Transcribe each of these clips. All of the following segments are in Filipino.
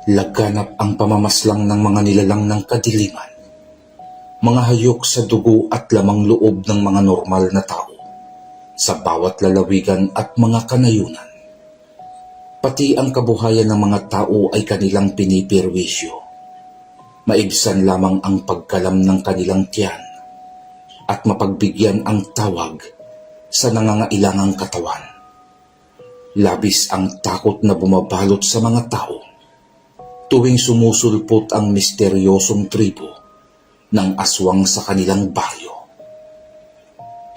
Laganap ang pamamaslang ng mga nilalang ng kadiliman, mga hayok sa dugo at lamang loob ng mga normal na tao sa bawat lalawigan at mga kanayunan. Pati ang kabuhayan ng mga tao ay kanilang pinipirwisyo. Maibsan lamang ang pagkalam ng kanilang tiyan at mapagbigyan ang tawag sa nangangailangang katawan. Labis ang takot na bumabalot sa mga tao tuwing sumusulpot ang misteryosong tribo ng aswang sa kanilang baryo.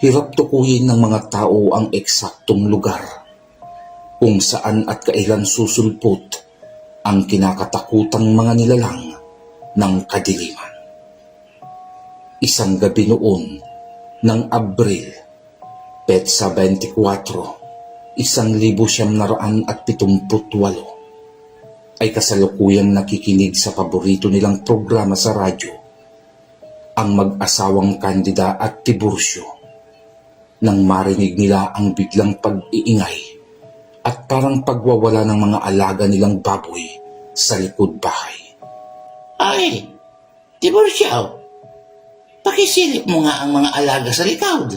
Hirap tukuyin ng mga tao ang eksaktong lugar kung saan at kailan susulpot ang kinakatakutang mga nilalang ng kadiliman. Isang gabi noon ng Abril, Petsa 24, 1978, ay kasalukuyang nakikinig sa paborito nilang programa sa radyo, ang mag-asawang Candida at Tiburcio, nang marinig nila ang biglang pag-iingay at parang pagwawala ng mga alaga nilang baboy sa likod bahay. Ay, Tiburcio, pakisilip mo nga ang mga alaga sa likod.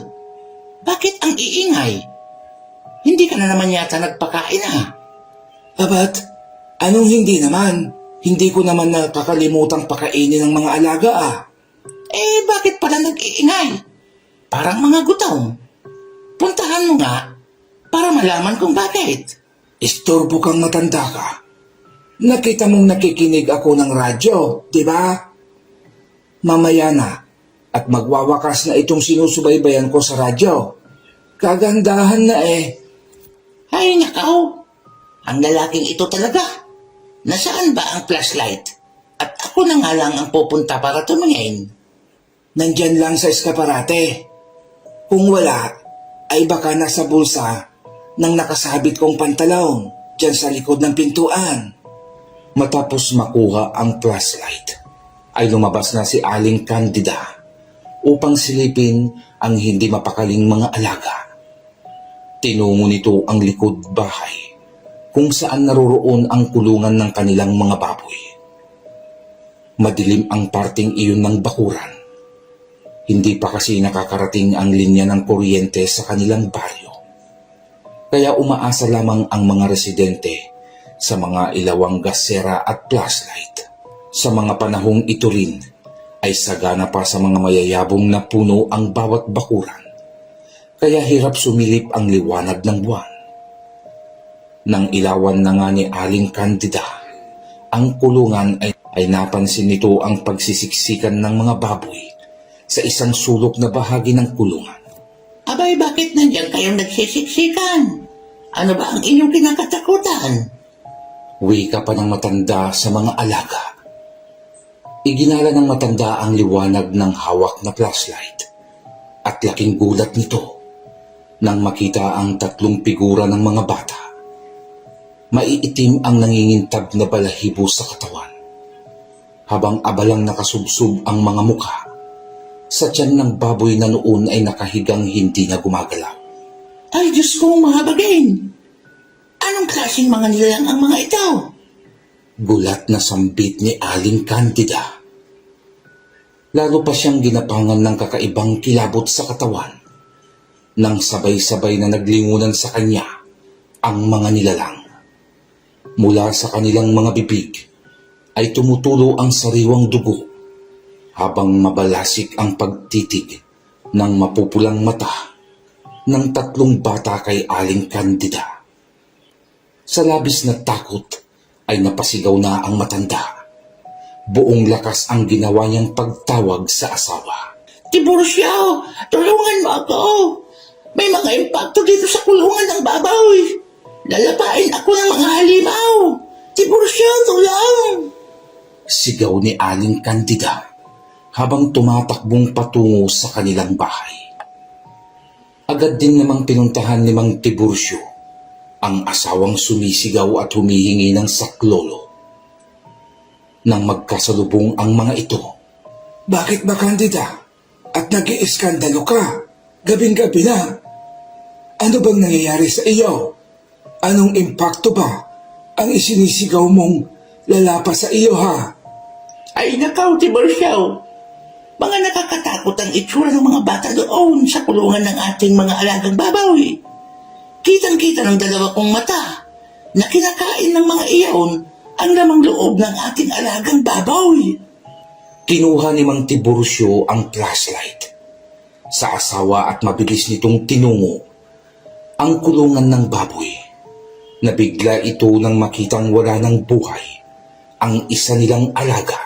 Bakit ang iingay? Hindi ka na naman yata nagpakain Abat, anong hindi naman? Hindi ko naman nakakalimutang pakainin ng mga alaga Bakit pala nag-iingay? Parang mga gutom. Puntahan mo nga para malaman kung bakit. Istorbo kang matanda ka. Nakita mong nakikinig ako ng radyo, di ba? Mamaya na at magwawakas na itong sinusubaybayan ko sa radyo. Kagandahan na Ay, nakaw. Ang lalaking ito talaga. Nasaan ba ang flashlight? At ako na nga lang ang pupunta para tumingin. Nandyan lang sa eskaparate. Kung wala, ay baka nasa bulsa ng nakasabit kong pantalon dyan sa likod ng pintuan. Matapos makuha ang flashlight, ay lumabas na si Aling Candida upang silipin ang hindi mapakaling mga alaga. Tinungo nito ang likod bahay kung saan naroroon ang kulungan ng kanilang mga baboy. Madilim ang parting iyon ng bakuran. Hindi pa kasi nakakarating ang linya ng kuryente sa kanilang baryo. Kaya umaasa lamang ang mga residente sa mga ilawang gasera at flashlight. Sa mga panahong ito rin ay sagana pa sa mga mayayabong na puno ang bawat bakuran. Kaya hirap sumilip ang liwanag ng buwan. Nang ilawan na nga ni Aling Candida ang kulungan ay napansin nito ang pagsisiksikan ng mga baboy sa isang sulok na bahagi ng kulungan. Abay, bakit nandiyan kayong nagsisiksikan? Ano ba ang inyong kinakatakutan? Wika pa ng matanda sa mga alaga. Iginala ng matanda ang liwanag ng hawak na flashlight at laking gulat nito nang makita ang tatlong figura ng mga bata. Maiitim ang nangingintab na balahibo sa katawan, habang abalang nakasubsob ang mga mukha sa tiyan ng baboy na noon ay nakahigang hindi na gumagalaw. Ay, Diyos ko, mga bagay! Anong klaseng mga nilalang ang mga ito? Gulat na sambit ni Aling Candida. Lalo pa siyang ginapangan ng kakaibang kilabot sa katawan nang sabay-sabay na naglingunan sa kanya ang mga nilalang. Mula sa kanilang mga bibig ay tumutulo ang sariwang dugo habang mabalasik ang pagtitig ng mapupulang mata ng tatlong bata kay Aling Candida. Sa labis na takot ay napasigaw na ang matanda. Buong lakas ang ginawa niyang pagtawag sa asawa. Tiburcio, tulungan mo ako! May mga impacto dito sa kulungan ng baboy! Lalapain ako ng mga halimaw! Tiburcio, tulong! Sigaw ni Aling Candida habang tumatakbong patungo sa kanilang bahay. Agad din namang pinuntahan ni Mang Tiburcio ang asawang sumisigaw at humihingi ng saklolo. Nang magkasalubong ang mga ito. Bakit ba, Candida? At nag-iiskandalo ka? Gabing-gabi na. Ano bang nangyayari sa iyo? Anong impakto ba ang isinisigaw mong lalapas sa iyo ha. Ay nakaw, Tiburcio. Mga nakakatakot ang itsura ng mga bata doon sa kulungan ng ating mga alagang babaw. Kitang-kita ng dalawa kong mata na kinakain ng mga iyaon ang lamang loob ng ating alagang babaw. Kinuha ni Mang Tiburcio ang flashlight. Sa asawa at mabilis nitong tinungo ang kulungan ng baboy. Nabigla ito nang makitang wala ng buhay ang isa nilang alaga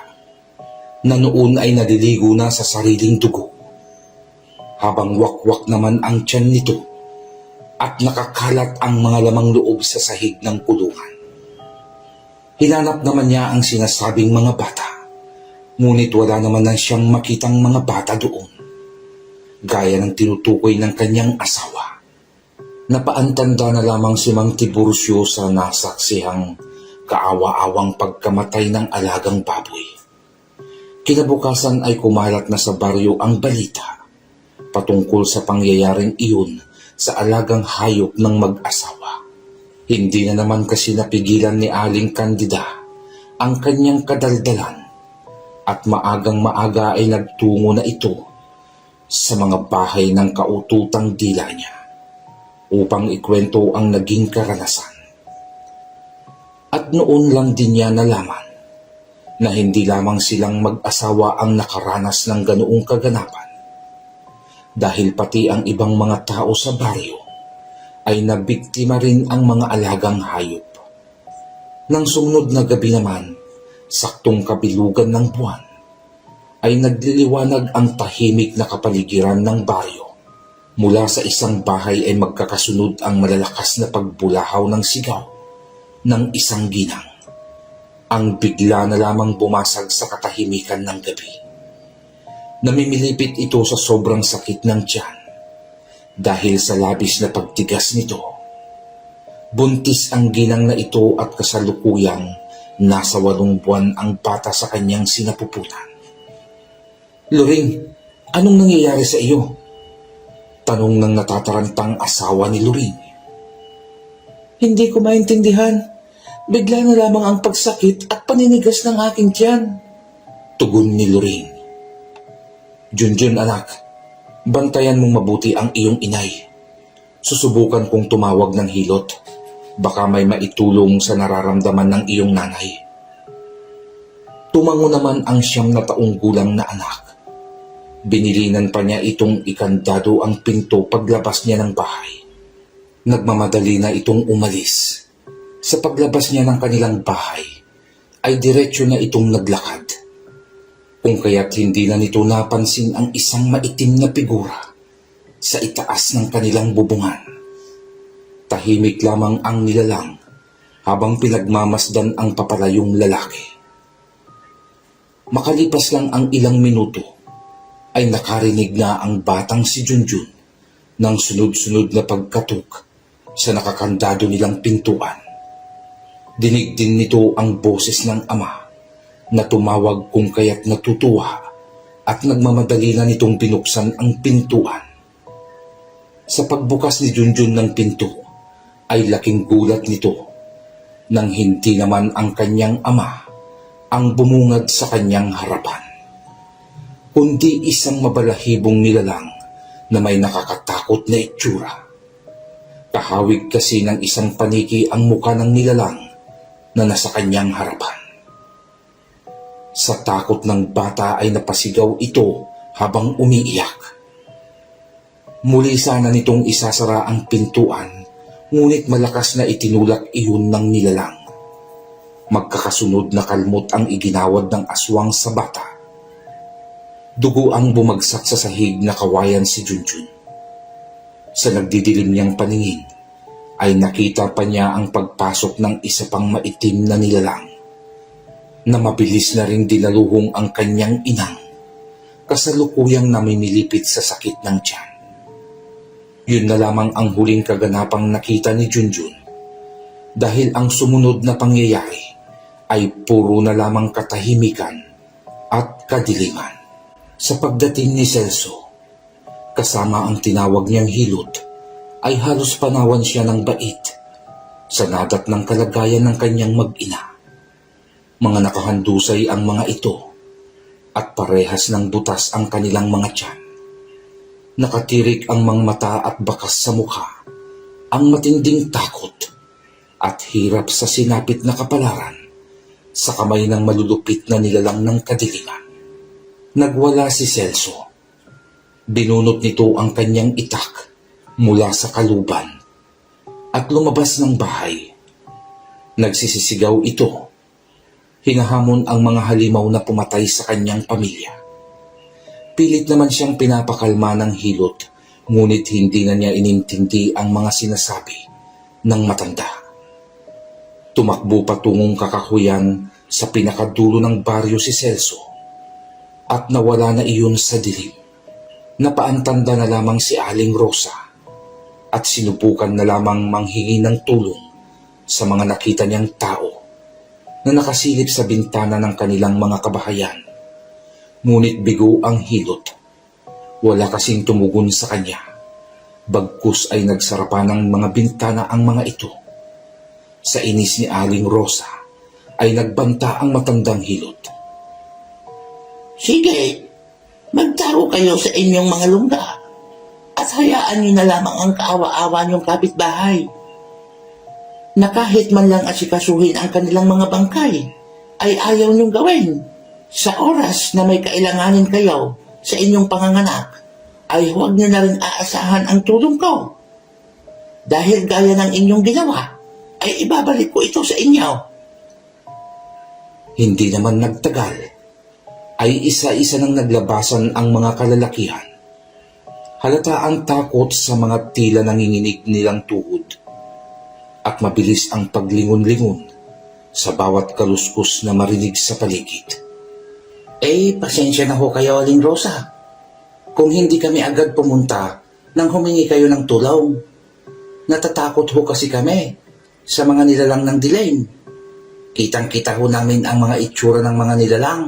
na noon ay naliligo na sa sariling dugo. Habang wakwak naman ang tiyan nito at nakakalat ang mga lamang loob sa sahig ng kulungan. Hinanap naman niya ang sinasabing mga bata, ngunit wala naman na siyang makitang mga bata doon. Gaya ng tinutukoy ng kanyang asawa. Napaantanda na lamang si Mang Tiburcio sa nasaksihang kaawa-awang pagkamatay ng alagang baboy. Kinabukasan ay kumalat na sa baryo ang balita patungkol sa pangyayaring iyon sa alagang hayop ng mag-asawa. Hindi na naman kasi napigilan ni Aling Candida ang kanyang kadaldalan at maagang-maaga ay nagtungo na ito sa mga bahay ng kaututang dila niya upang ikwento ang naging karanasan. At noon lang din niya nalaman na hindi lamang silang mag-asawa ang nakaranas ng ganoong kaganapan dahil pati ang ibang mga tao sa baryo ay nabiktima rin ang mga alagang hayop. Nang sumunod na gabi naman, saktong kabilugan ng buwan, ay nagliliwanag ang tahimik na kapaligiran ng baryo. Mula sa isang bahay ay magkakasunod ang malalakas na pagbulahaw ng sigaw ng isang ginang. Ang bigla na lamang bumasag sa katahimikan ng gabi. Namimilipit ito sa sobrang sakit ng tiyan dahil sa labis na pagtigas nito. Buntis ang ginang na ito at kasalukuyang nasa 8 buwan ang bata sa kanyang sinapupunan. Loring, anong nangyayari sa iyo? Tanong ng natatarantang asawa ni Loring. Hindi ko maintindihan. Bigla na lamang ang pagsakit at paninigas ng aking tiyan. Tugon ni Loring. Junjun anak, bantayan mong mabuti ang iyong inay. Susubukan kong tumawag ng hilot. Baka may maitulong sa nararamdaman ng iyong nanay. Tumango naman ang 9 na taong gulang na anak. Binilinan pa niya itong ikandado ang pinto paglabas niya ng bahay. Nagmamadali na itong umalis. Sa paglabas niya ng kanilang bahay, ay diretsyo na itong naglakad. Kung kaya't hindi na nito napansin ang isang maitim na figura sa itaas ng kanilang bubungan. Tahimik lamang ang nilalang habang pinagmamasdan ang papalayong lalaki. Makalipas lang ang ilang minuto, ay nakarinig na ang batang si Junjun ng sunod-sunod na pagkatok sa nakakandado nilang pintuan. Dinig din nito ang boses ng ama na tumawag kung kaya't natutuwa at nagmamadali na nitong binuksan ang pintuan. Sa pagbukas ni Junjun ng pinto ay laking gulat nito nang hindi naman ang kanyang ama ang bumungad sa kanyang harapan, kundi isang mabalahibong nilalang na may nakakatakot na itsura. Kahawig kasi ng isang paniki ang muka ng nilalang na nasa kanyang harapan. Sa takot ng bata ay napasigaw ito habang umiiyak. Muli sana nitong isasara ang pintuan, ngunit malakas na itinulak iyon ng nilalang. Magkakasunod na kalmot ang iginawad ng aswang sa bata. Dugo ang bumagsak sa sahig na kawayan si Junjun. Sa nagdidilim niyang paningin, ay nakita pa niya ang pagpasok ng isa pang maitim na nilalang na mabilis na rin dinaluhong ang kanyang inang, kasalukuyang namimilipit sa sakit ng tiyan. Yun na lamang ang huling kaganapang nakita ni Junjun dahil ang sumunod na pangyayari ay puro na lamang katahimikan at kadiliman. Sa pagdating ni Celso, kasama ang tinawag niyang hilot, ay halos panawan siya ng bait sa nadat ng kalagayan ng kanyang mag-ina. Mga nakahandusay ang mga ito at parehas ng butas ang kanilang mga tiyan. Nakatirik ang mga mata at bakas sa mukha, ang matinding takot at hirap sa sinapit na kapalaran sa kamay ng malulupit na nilalang ng kadiliman. Nagwala si Celso. Binunot nito ang kanyang itak mula sa kaluban at lumabas ng bahay. Nagsisisigaw ito. Hinahamon ang mga halimaw na pumatay sa kanyang pamilya. Pilit naman siyang pinapakalma ng hilot, ngunit hindi na niya inintindi ang mga sinasabi ng matanda. Tumakbo patungong kakahuyan sa pinakadulo ng baryo si Celso at nawala na iyon sa dilim. Napaantanda na lamang si Aling Rosa at sinubukan na lamang manghingi ng tulong sa mga nakita niyang tao na nakasilip sa bintana ng kanilang mga kabahayan. Ngunit bigo ang hilot. Wala kasing tumugon sa kanya. Bagkus ay nagsarapa ng mga bintana ang mga ito. Sa inis ni Aling Rosa ay nagbanta ang matandang hilot. Sige, magtaro kayo sa inyong mga lungga at hayaan niyo na lamang ang kaawa-awa niyong kapitbahay na kahit man lang asikasuhin ang kanilang mga bangkay ay ayaw niyong gawin. Sa oras na may kailanganin kayo sa inyong panganganak, ay huwag niyo na rin aasahan ang tulong ko. Dahil gaya ng inyong ginawa, ay ibabalik ko ito sa inyo. Hindi naman nagtagal, ay isa-isa nang naglabasan ang mga kalalakihan. Halata ang takot sa mga tila nanginginig nilang tuhod at mabilis ang paglingon-lingon sa bawat kaluskos na marinig sa paligid. Pasensya na ho kayo, Aling Rosa. Kung hindi kami agad pumunta nang humingi kayo ng tulong. Natatakot ho kasi kami sa mga nilalang ng dilim. Kitang-kita ho namin ang mga itsura ng mga nilalang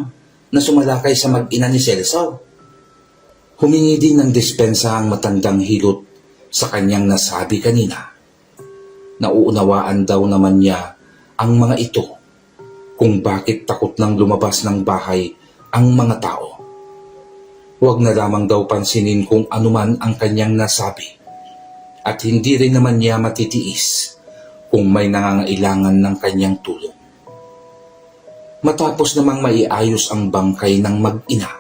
na sumalakay sa mag-ina ni Celso. Humingi din ng dispensa ang matandang hilot sa kanyang nasabi kanina. Nauunawaan daw naman niya ang mga ito kung bakit takot nang lumabas ng bahay ang mga tao. Huwag na lamang daw pansinin kung anuman ang kanyang nasabi at hindi rin naman niya matitiis kung may nangangailangan ng kanyang tulong. Matapos namang maiayos ang bangkay ng mag-ina,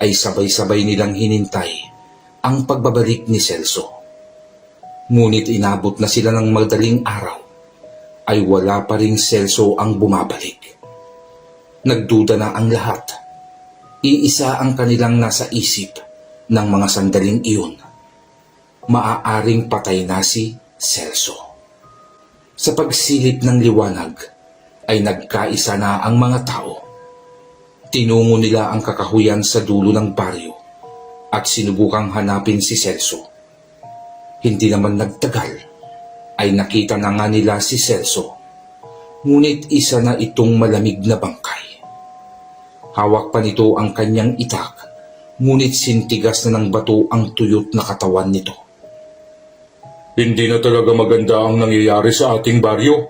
ay sabay-sabay nilang hinintay ang pagbabalik ni Celso. Ngunit inabot na sila ng madaling araw, ay wala pa ring Celso ang bumabalik. Nagduda na ang lahat. Iisa ang kanilang nasa isip ng mga sandaling iyon. Maaaring patay na si Celso. Sa pagsilip ng liwanag, ay nagkaisa na ang mga tao. Tinungo nila ang kakahuyan sa dulo ng baryo at sinubukang hanapin si Celso. Hindi naman nagtagal, ay nakita na nga nila si Celso. Ngunit isa na itong malamig na bangkay. Hawak pa nito ang kanyang itak, ngunit sintigas na ng bato ang tuyot na katawan nito. Hindi na talaga maganda ang nangyayari sa ating baryo.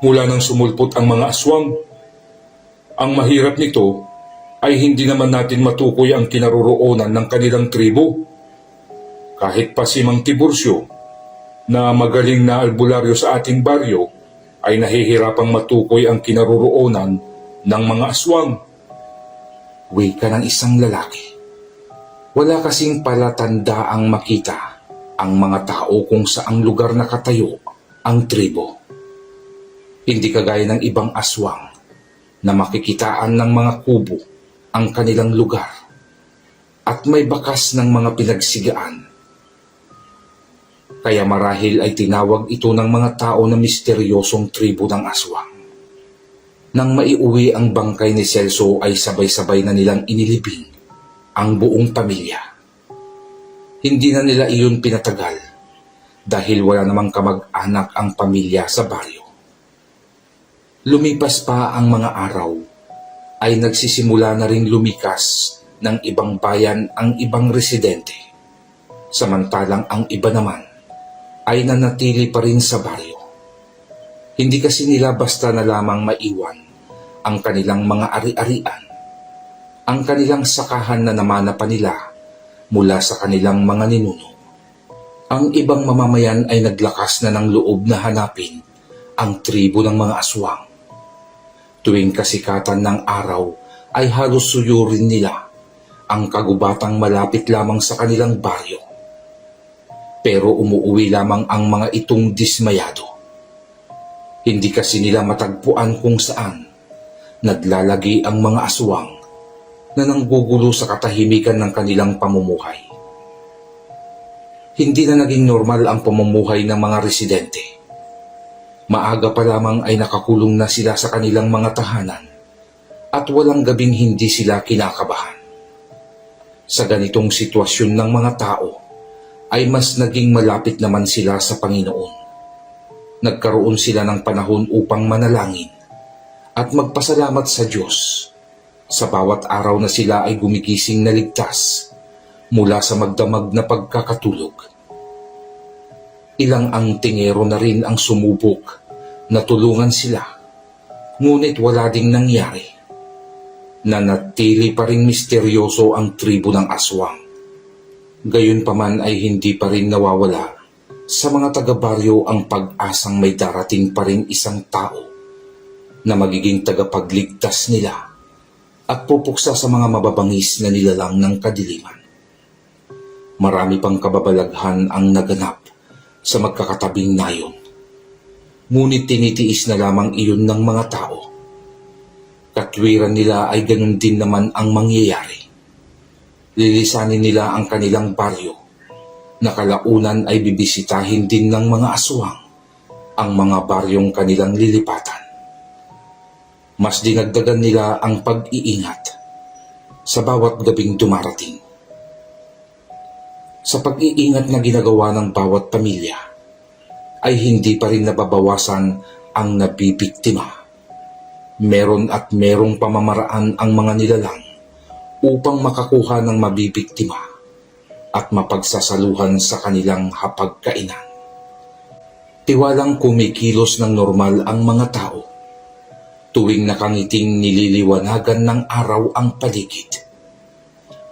Mula nang sumulpot ang mga aswang. Ang mahirap nito ay hindi naman natin matukoy ang kinaroroonan ng kanilang tribo. Kahit pa si Mang Tiburcio, na magaling na albularyo sa ating baryo, ay nahihirapang matukoy ang kinaroroonan ng mga aswang. Wika ng isang lalaki. Wala kasing palatanda ang makita ang mga tao kung saang lugar nakatayo ang tribo. Hindi kagaya ng ibang aswang na makikitaan ng mga kubo ang kanilang lugar at may bakas ng mga pinagsigaan. Kaya marahil ay tinawag ito ng mga tao na misteryosong tribo ng aswang. Nang maiuwi ang bangkay ni Celso ay sabay-sabay na nilang inilibing ang buong pamilya. Hindi na nila iyon pinatagal dahil wala namang kamag-anak ang pamilya sa baryo. Lumipas pa ang mga araw ay nagsisimula na ring lumikas ng ibang bayan ang ibang residente. Samantalang ang iba naman ay nanatili pa rin sa baryo. Hindi kasi nila basta na lamang maiwan ang kanilang mga ari-arian, ang kanilang sakahan na namana pa nila mula sa kanilang mga ninuno. Ang ibang mamamayan ay naglakas na ng loob na hanapin ang tribo ng mga aswang. Tuwing kasikatan ng araw ay halos suyurin nila ang kagubatang malapit lamang sa kanilang baryo. Pero umuuwi lamang ang mga itong dismayado. Hindi kasi nila matagpuan kung saan naglalagi ang mga aswang na nanggugulo sa katahimikan ng kanilang pamumuhay. Hindi na naging normal ang pamumuhay ng mga residente. Maaga pa lamang ay nakakulong na sila sa kanilang mga tahanan at walang gabing hindi sila kinakabahan. Sa ganitong sitwasyon ng mga tao, ay mas naging malapit naman sila sa Panginoon. Nagkaroon sila ng panahon upang manalangin at magpasalamat sa Diyos sa bawat araw na sila ay gumigising na ligtas mula sa magdamag na pagkakatulog. Ilang ang tingero na rin ang sumubok na tulungan sila, ngunit wala ding nangyari. Nanatili pa ring misteryoso ang tribo ng aswang. Gayunpaman ay hindi pa rin nawawala sa mga taga-baryo ang pag-asang may darating pa rin isang tao na magiging tagapagligtas nila at pupuksa sa mga mababangis na nilalang ng kadiliman. Marami pang kababalaghan ang naganap sa magkakatabing nayon, ngunit tinitiis na lamang iyon ng mga tao. Katwiran nila ay ganun din naman ang mangyayari. Lilisanin nila ang kanilang baryo na kalaunan ay bibisitahin din ng mga aswang ang mga baryong kanilang lilipatan. Mas dinagdagan nila ang pag-iingat sa bawat gabing dumarating. Sa pag-iingat na ginagawa ng bawat pamilya ay hindi pa rin nababawasan ang nabibiktima. Meron at merong pamamaraan ang mga nilalang upang makakuha ng mabibiktima at mapagsasaluhan sa kanilang hapagkainan. Tiwalang kumikilos ng normal ang mga tao tuwing nakangiting nililiwanagan ng araw ang paligid.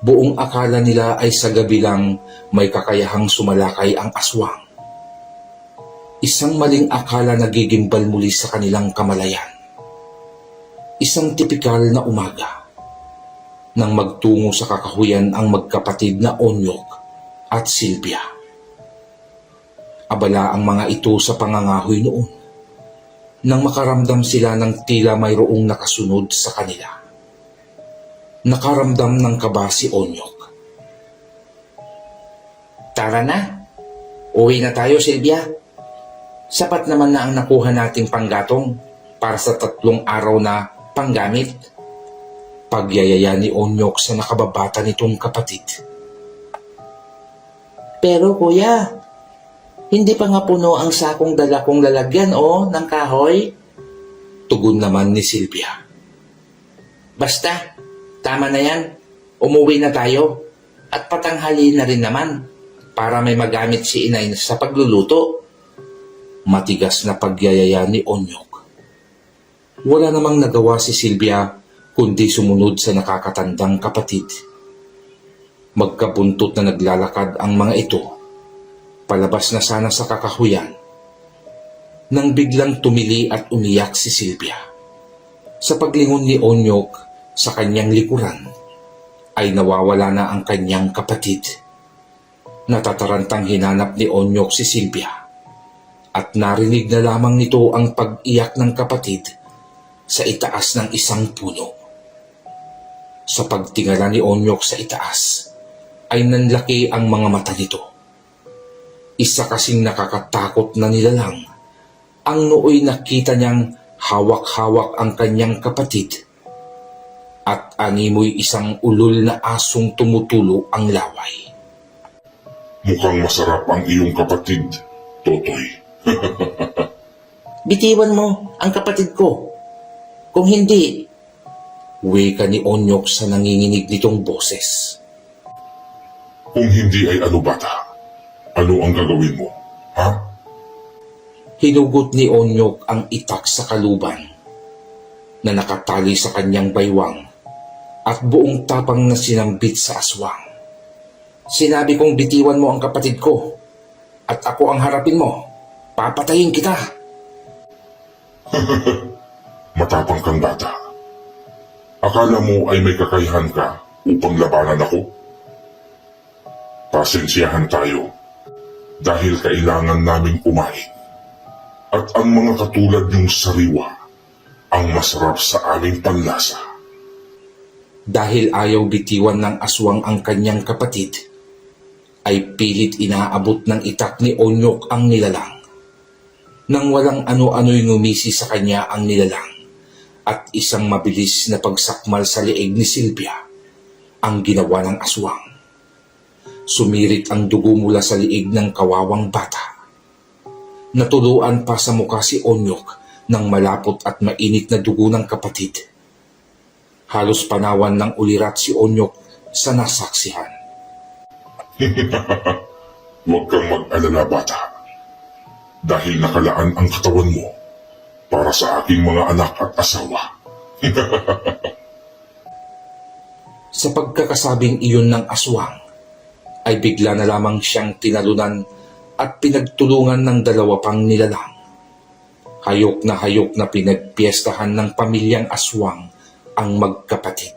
Buong akala nila ay sa gabi lang may kakayahang sumalakay ang aswang. Isang maling akala nagigimbal muli sa kanilang kamalayan. Isang tipikal na umaga nang magtungo sa kakahuyan ang magkapatid na Onyok at Silvia. Abala ang mga ito sa pangangahoy noon nang makaramdam sila ng tila mayroong nakasunod sa kanila. Nakaramdam ng kaba si Onyok. Tara na. Uwi na tayo, Silvia. Sapat naman na ang nakuha nating panggatong para sa 3 araw na panggamit. Pagyayaya ni Onyok sa nakababata nitong kapatid. Pero kuya, hindi pa nga puno ang sakong dala kong lalagyan ng kahoy. Tugon naman ni Silvia. Basta, tama na yan. Umuwi na tayo. At patanghali na rin naman para may magamit si inay sa pagluluto. Matigas na pagyayaya ni Onyok. Wala namang nagawa si Silvia kundi sumunod sa nakakatandang kapatid. Magkabuntot na naglalakad ang mga ito, palabas na sana sa kakahuyan, nang biglang tumili at umiyak si Silvia. Sa paglingon ni Onyok sa kanyang likuran, ay nawawala na ang kanyang kapatid. Natatarantang hinanap ni Onyok si Silvia, at narinig na lamang nito ang pag-iyak ng kapatid sa itaas ng isang puno. Sa pagtingala ni Onyok sa itaas, ay nanlaki ang mga mata nito. Isa kasing nakakatakot na nilalang ang nooy nakita niyang hawak-hawak ang kanyang kapatid at animoy isang ulol na asong tumutulo ang laway. Mukhang masarap ang iyong kapatid, Totoy. Bitiwan mo ang kapatid ko. Kung hindi, wika ni Onyok sa nanginginig nitong boses. Kung hindi ay ano bata, ano ang gagawin mo, ha? Hinugot ni Onyok ang itak sa kaluban. na nakatali sa kanyang baywang at buong tapang na sinambit sa aswang. Sinabi kong bitiwan mo ang kapatid ko at ako ang harapin mo. Papatayin kita. Matapang kang bata. Akala mo ay may kakayahan ka upang labanan ako? Pasensyahan tayo dahil kailangan naming kumain. At ang mga katulad niyong sariwa ang masarap sa aming panlasa. Dahil ayaw bitiwan ng aswang ang kanyang kapatid, ay pilit inaabot ng itak ni Onyok ang nilalang. Nang walang ano-ano'y ngumisi sa kanya ang nilalang at isang mabilis na pagsakmal sa leeg ni Silvia ang ginawa ng aswang. Sumirit ang dugo mula sa liig ng kawawang bata. Natuluan pa sa mukha si Onyok ng malapot at mainit na dugo ng kapatid. Halos panawan ng ulirat si Onyok sa nasaksihan. Huwag kang mag-alala, bata. Dahil nakalaan ang katawan mo para sa aking mga anak at asawa. Sa pagkakasabing iyon ng aswang, ay bigla na lamang siyang tinalunan at pinagtulungan ng dalawa pang nilalang. Hayok na pinagpiestahan ng pamilyang aswang ang magkapatid.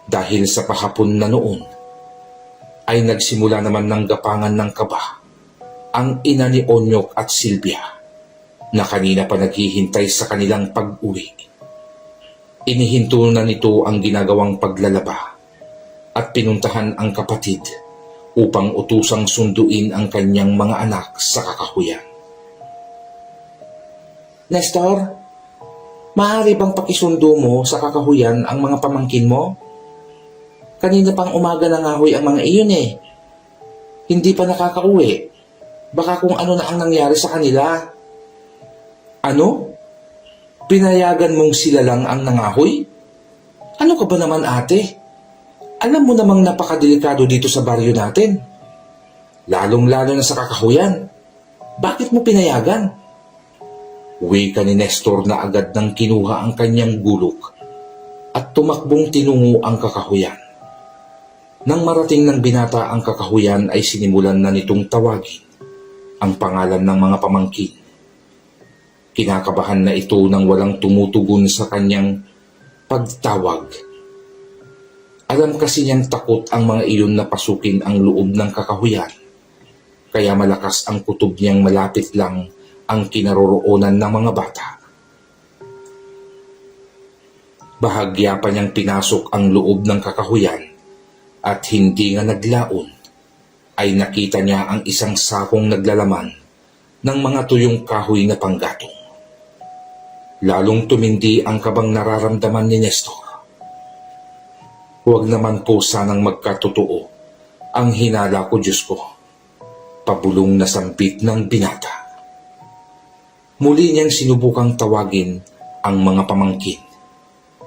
Dahil sa pahapon na noon, ay nagsimula naman ng gapangan ng kaba ang ina ni Onyok at Silvia na kanina pa naghihintay sa kanilang pag-uwi. Inihinto na nito ang ginagawang paglalaba at pinuntahan ang kapatid upang utusang sunduin ang kanyang mga anak sa kakahuyan. Nestor, maaari bang pakisundo mo sa kakahuyan ang mga pamangkin mo? Kanina pang umaga na nga hoy ang mga iyon eh. Hindi pa nakakauwi. Baka kung ano na ang nangyari sa kanila. Ano? Pinayagan mong sila lang ang nangahoy? Ano ka ba naman ate? Alam mo namang napakadelikado dito sa baryo natin. Lalong-lalo na sa kakahuyan. Bakit mo pinayagan? Wika ni Nestor na agad nang kinuha ang kanyang gulok at tumakbong tinungo ang kakahuyan. Nang marating ng binata ang kakahuyan ay sinimulan na nitong tawagin ang pangalan ng mga pamangkin. Kinakabahan na ito nang walang tumutugon sa kanyang pagtawag. Alam kasi niyang takot ang mga iyon na pasukin ang loob ng kakahuyan, kaya malakas ang kutob niyang malapit lang ang kinaroroonan ng mga bata. Bahagya pa niyang pinasok ang loob ng kakahuyan at hindi nga naglaon ay nakita niya ang isang sakong naglalaman ng mga tuyong kahoy na panggatong. Lalong tumindi ang kabang nararamdaman ni Nestor. Huwag naman po sanang magkatotoo ang hinala ko, Diyos ko. Pabulong na sambit ng binata. Muli niyang sinubukang tawagin ang mga pamangkin.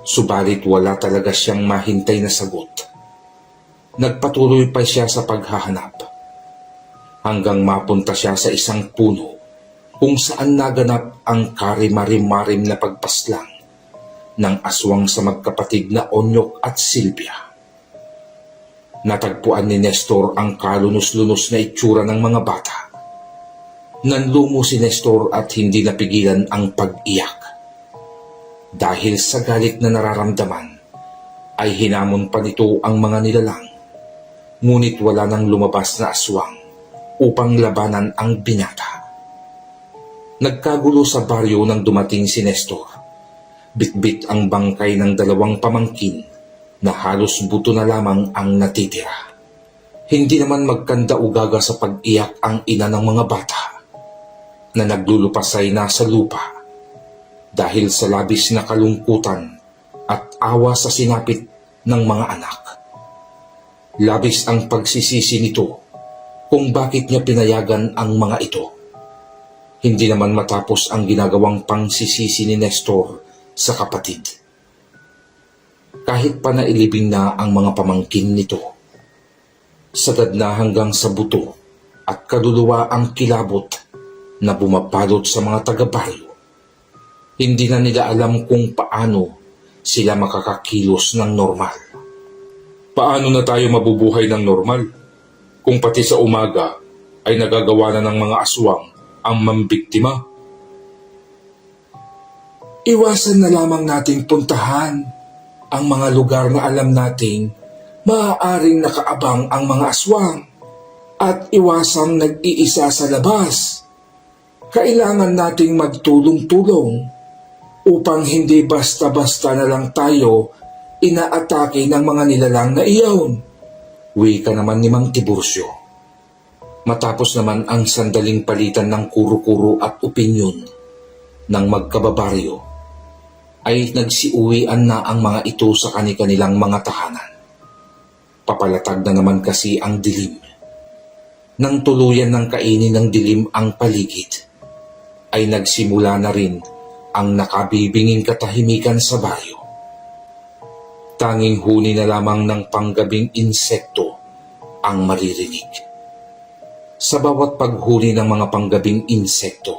Subalit wala talaga siyang mahintay na sagot. Nagpatuloy pa siya sa paghahanap hanggang mapunta siya sa isang puno kung saan naganap ang karimarim-marim na pagpaslang ng aswang sa magkapatid na Onyok at Silvia. Natagpuan ni Nestor ang kalunos-lunos na itsura ng mga bata. Nanlumo si Nestor at hindi napigilan ang pag-iyak. Dahil sa galit na nararamdaman, ay hinamon pa nito ang mga nilalang. Ngunit wala nang lumabas na aswang upang labanan ang binata. Nagkagulo sa baryo nang dumating si Nestor. Bitbit ang bangkay ng dalawang pamangkin na halos buto na lamang ang natitira. Hindi naman magkanda-ugaga sa pag-iyak ang ina ng mga bata na naglulupasay na sa lupa dahil sa labis na kalungkutan at awa sa sinapit ng mga anak. Labis ang pagsisisi nito kung bakit niya pinayagan ang mga ito. Hindi naman matapos ang ginagawang pangsisisi ni Nestor sa kapatid. Kahit pa nailibing na ang mga pamangkin nito, sagad na hanggang sa buto at kaluluwa ang kilabot na bumapalot sa mga taga-baryo. Hindi na nila alam kung paano sila makakakilos ng normal. Paano na tayo mabubuhay ng normal kung pati sa umaga ay nagagawa na ng mga aswang ang mambiktima? Iwasan na lamang nating puntahan ang mga lugar na alam nating maaaring nakaabang ang mga aswang at iwasang nag-iisa sa labas. Kailangan nating magtulong-tulong upang hindi basta-basta na lang tayo inaatake ng mga nilalang na iyon. Wika naman ni Mang Tiburcio. Matapos naman ang sandaling palitan ng kuro-kuro at opinyon ng magkababaryo, ay nagsiuwian na ang mga ito sa kani-kanilang mga tahanan. Papalatag na naman kasi ang dilim. Nang tuluyan ng kainin ng dilim ang paligid, ay nagsimula na rin ang nakabibinging katahimikan sa baryo. Tanging huni na lamang ng panggabing insekto ang maririnig. Sa bawat paghuni ng mga panggabing insekto,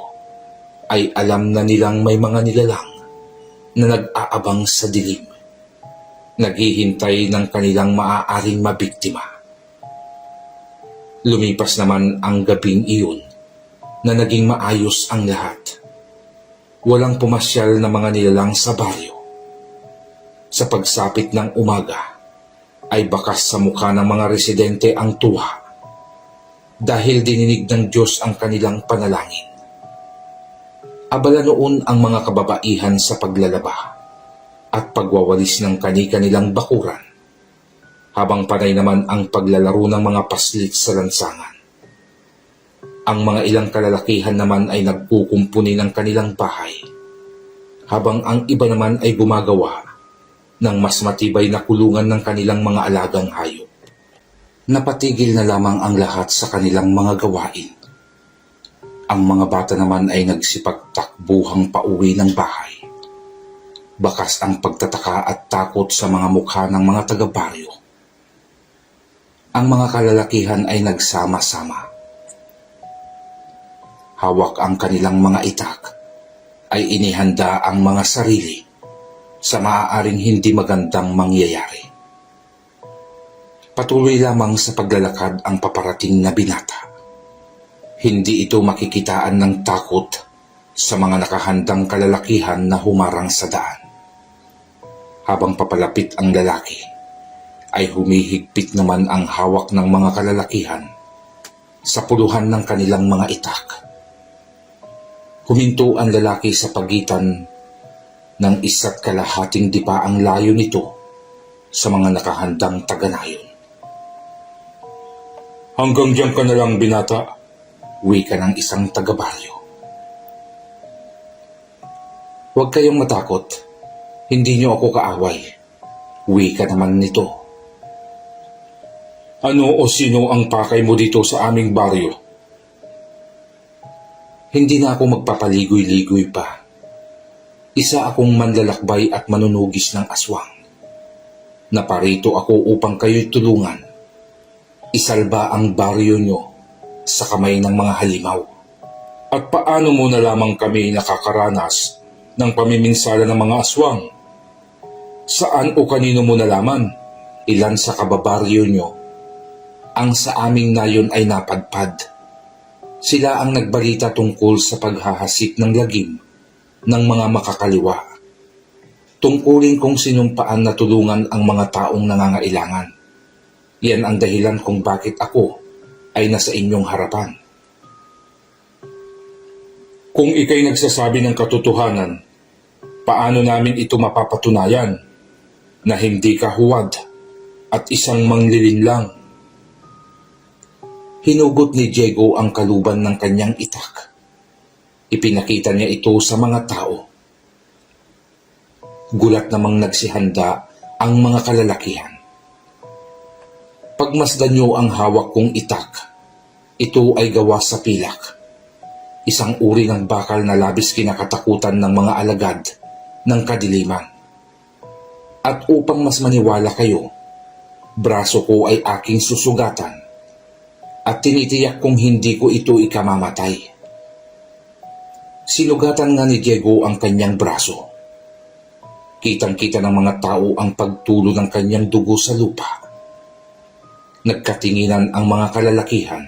ay alam na nilang may mga nilalang na nag-aabang sa dilim, naghihintay ng kanilang maaaring mabiktima. Lumipas naman ang gabing iyon na naging maayos ang lahat. Walang pumasyal na mga nilalang sa baryo. Sa pagsapit ng umaga, ay bakas sa mukha ng mga residente ang tuwa dahil dininig ng Diyos ang kanilang panalangin. Abala noon ang mga kababaihan sa paglalaba at pagwawalis ng kani-kanilang bakuran, habang panay naman ang paglalaro ng mga paslit sa lansangan. Ang mga ilang kalalakihan naman ay nagkukumpuni ng kanilang bahay, habang ang iba naman ay gumagawa ng mas matibay na kulungan ng kanilang mga alagang hayop. Napatigil na lamang ang lahat sa kanilang mga gawain. Ang mga bata naman ay nagsipagtakbuhang pauwi ng bahay. Bakas ang pagtataka at takot sa mga mukha ng mga taga-baryo. Ang mga kalalakihan ay nagsama-sama. Hawak ang kanilang mga itak, ay inihanda ang mga sarili sa maaaring hindi magandang mangyayari. Patuloy lamang sa paglalakad ang paparating na binata. Hindi ito makikitaan ng takot sa mga nakahandang kalalakihan na humarang sa daan. Habang papalapit ang lalaki, ay humihigpit naman ang hawak ng mga kalalakihan sa puluhan ng kanilang mga itak. Huminto ang lalaki sa pagitan ng 1.5 dipa ang layo nito sa mga nakahandang taga-nayon. Hanggang diyan ka na lang, binata. Wika ng isang taga-baryo. Huwag kayong matakot. Hindi niyo ako kaaway. Wika naman nito. Ano o sino ang pakay mo dito sa aming baryo? Hindi na ako magpapaligoy-ligoy pa. Isa akong manlalakbay at manunugis ng aswang. Naparito ako upang kayo'y tulungan. Isalba ang baryo nyo sa kamay ng mga halimaw. At paano mo na lamang kami nakakaranas ng pamiminsala ng mga aswang? Saan o kanino mo nalaman? Ilan sa kababaryo nyo ang sa aming nayon ay napadpad. Sila ang nagbalita tungkol sa paghahasik ng lagim ng mga makakaliwa. Tungkulin kong sinumpaan na tulungan ang mga taong nangangailangan. Yan ang dahilan kung bakit ako ay nasa inyong harapan. Kung ikay nagsasabi ng katotohanan, paano namin ito mapapatunayan na hindi ka huwad at isang manglilinlang? Hinugot ni Diego ang kaluban ng kanyang itak. Ipinakita niya ito sa mga tao. Gulat namang nagsihanda ang mga kalalakihan. Pagmasdan niyo ang hawak kong itak, ito ay gawa sa pilak. Isang uri ng bakal na labis kinakatakutan ng mga alagad ng kadiliman. At upang mas maniwala kayo, braso ko ay aking susugatan at tinitiyak kong hindi ko ito ikamamatay. Silugatan nga ni Diego ang kanyang braso. Kitang-kita ng mga tao ang pagtulo ng kanyang dugo sa lupa. Nagkatinginan ang mga kalalakihan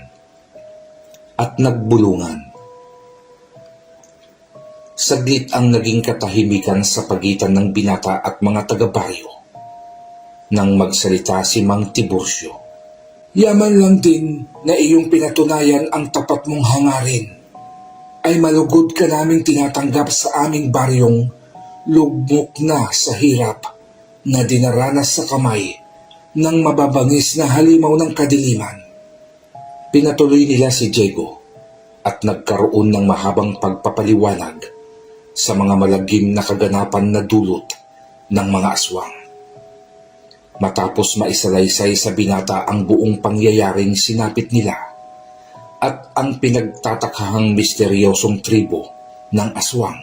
at nagbulungan. Saglit ang naging katahimikan sa pagitan ng binata at mga taga-baryo nang magsalita si Mang Tiburcio. Yaman lang din na iyong pinatunayan ang tapat mong hangarin ay malugod ka naming tinatanggap sa aming baryong lugmok na sa hirap na dinaranas sa kamay ng mababangis na halimaw ng kadiliman. Pinatuloy nila si Diego at nagkaroon ng mahabang pagpapaliwanag sa mga malagim na kaganapan na dulot ng mga aswang. Matapos maisalaysay sa binata ang buong pangyayaring sinapit nila at ang pinagtatakahang misteryosong tribo ng aswang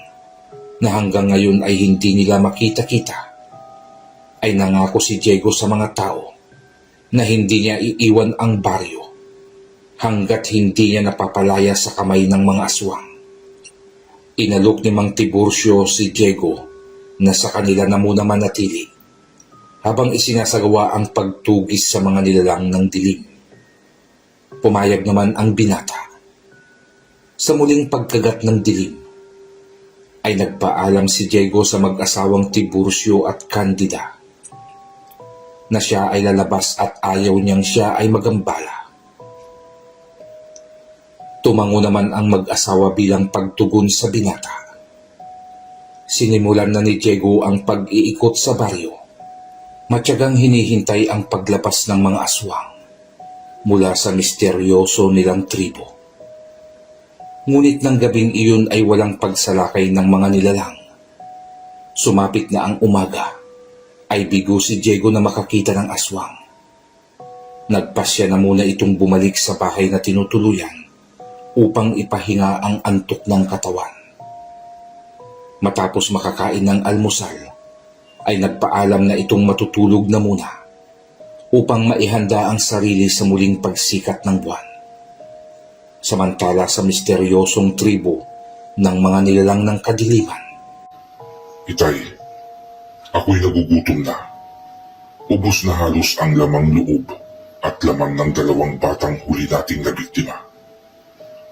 na hanggang ngayon ay hindi nila makita-kita, ay nangako si Diego sa mga tao na hindi niya iiwan ang baryo hanggat hindi niya napapalaya sa kamay ng mga aswang. Inalok ni Mang Tiburcio si Diego na sa kanila na muna manatili habang isinasagawa ang pagtugis sa mga nilalang ng dilim. Pumayag naman ang binata. Sa muling pagkagat ng dilim, ay nagpaalam si Diego sa mag-asawang Tiburcio at Candida na siya ay lalabas at ayaw niyang siya ay magambala. Tumango naman ang mag-asawa bilang pagtugon sa binata. Sinimulan na ni Diego ang pag-iikot sa baryo. Matyagang hinihintay ang paglabas ng mga aswang mula sa misteryoso nilang tribo. Ngunit ng gabing iyon ay walang pagsalakay ng mga nilalang. Sumapit na ang umaga, ay bigo si Diego na makakita ng aswang. Nagpasya na muna itong bumalik sa bahay na tinutuluyan upang ipahinga ang antok ng katawan. Matapos makakain ng almusal, ay nagpaalam na itong matutulog na muna upang maihanda ang sarili sa muling pagsikat ng buwan. Samantala sa misteryosong tribo ng mga nilalang ng kadiliman. Itay, ako'y nagugutom na. Ubos na halos ang lamang loob at laman ng 2 batang huli nating nabiktima.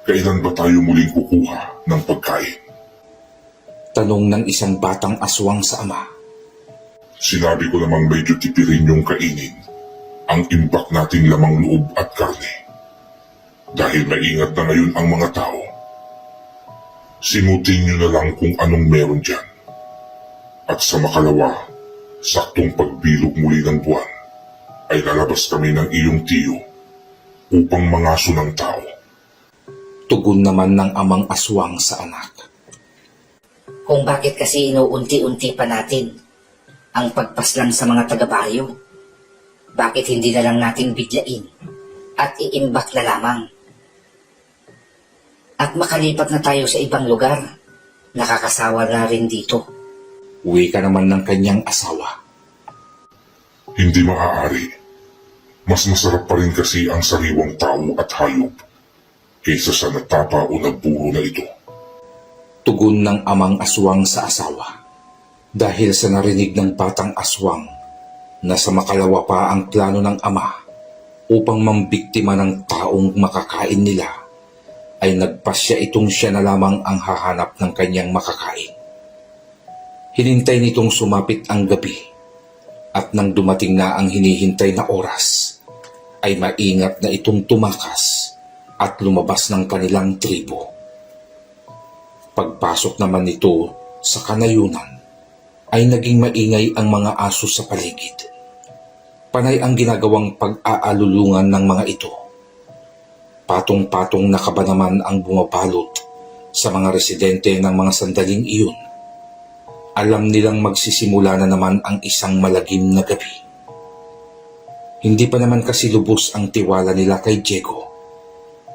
Kailan ba tayo muling kukuha ng pagkain? Tanong ng isang batang aswang sa ama. Sinabi ko namang medyo tipirin yung kainin ang imbak nating lamang loob at karne. Dahil maingat na ngayon ang mga tao. Simutin nyo na lang kung anong meron dyan. At sa makalawa, saktong pagbilog muli ng buwan, ay lalabas kami ng iyong tiyo upang mangaso ng tao. Tugon naman ng amang aswang sa anak. Kung bakit kasi inuunti-unti pa natin ang pagpaslang sa mga taga-baryo. Bakit hindi na lang natin biglain at iimbak na lamang? At makalipat na tayo sa ibang lugar. Nakakasawa na rin dito. Uwi ka naman ng kanyang asawa. Hindi maaari. Mas masarap pa rin kasi ang sariwang tao at hayop kaysa sa natapa o nagburo na ito. Tugon ng amang aswang sa asawa. Dahil sa narinig ng batang aswang na sa makalawa pa ang plano ng ama upang mambiktima ng taong makakain nila, ay nagpasya itong siya na lamang ang hahanap ng kanyang makakain. Hinintay nitong sumapit ang gabi at nang dumating na ang hinihintay na oras, ay maingat na itong tumakas at lumabas ng kanilang tribo. Pagpasok naman nito sa kanayunan, ay naging maingay ang mga aso sa paligid. Panay ang ginagawang pag-aalulungan ng mga ito. Patong-patong na kaba naman ang bumabalot sa mga residente ng mga sandaling iyon. Alam nilang magsisimula na naman ang isang malagim na gabi. Hindi pa naman kasi lubos ang tiwala nila kay Diego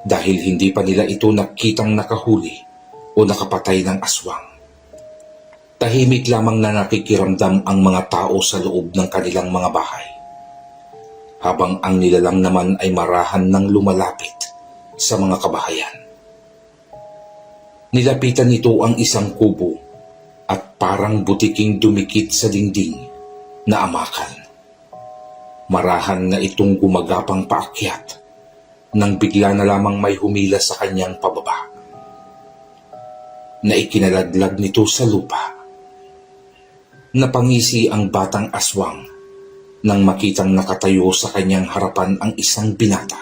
dahil hindi pa nila ito nakitang nakahuli o nakapatay ng aswang. Tahimik lamang na nakikiramdam ang mga tao sa loob ng kanilang mga bahay, habang ang nilalang naman ay marahan ng lumalapit sa mga kabahayan. Nilapitan nito ang isang kubo at parang butiking dumikit sa dingding na amakan. Marahan na itong gumagapang paakyat nang bigla na lamang may humila sa kanyang pababa. Na ikinalaglag nito sa lupa. Napangisi ang batang aswang nang makitang nakatayo sa kanyang harapan ang isang binata.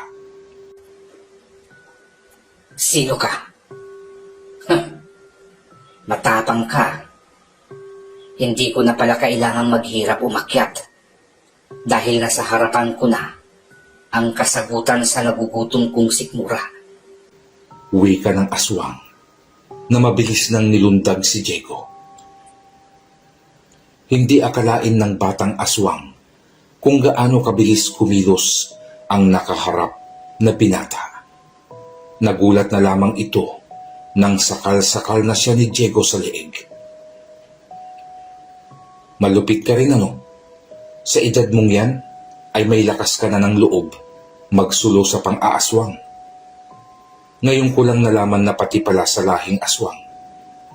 Sino ka? Matapang ka. Hindi ko na pala kailangang maghirap umakyat dahil nasa harapan ko na ang kasagutan sa nagugutom kong sikmura. Wika ng aswang na mabilis nang nilundag si Diego. Hindi akalain ng batang aswang kung gaano kabilis kumilos ang nakaharap na binata. Nagulat na lamang ito nang sakal-sakal na siya ni Diego sa leeg. Malupit ka rin ano? Sa edad mong yan ay may lakas ka na ng loob magsulo sa pang-aaswang. Ngayon ko lang nalaman na pati pala sa lahing aswang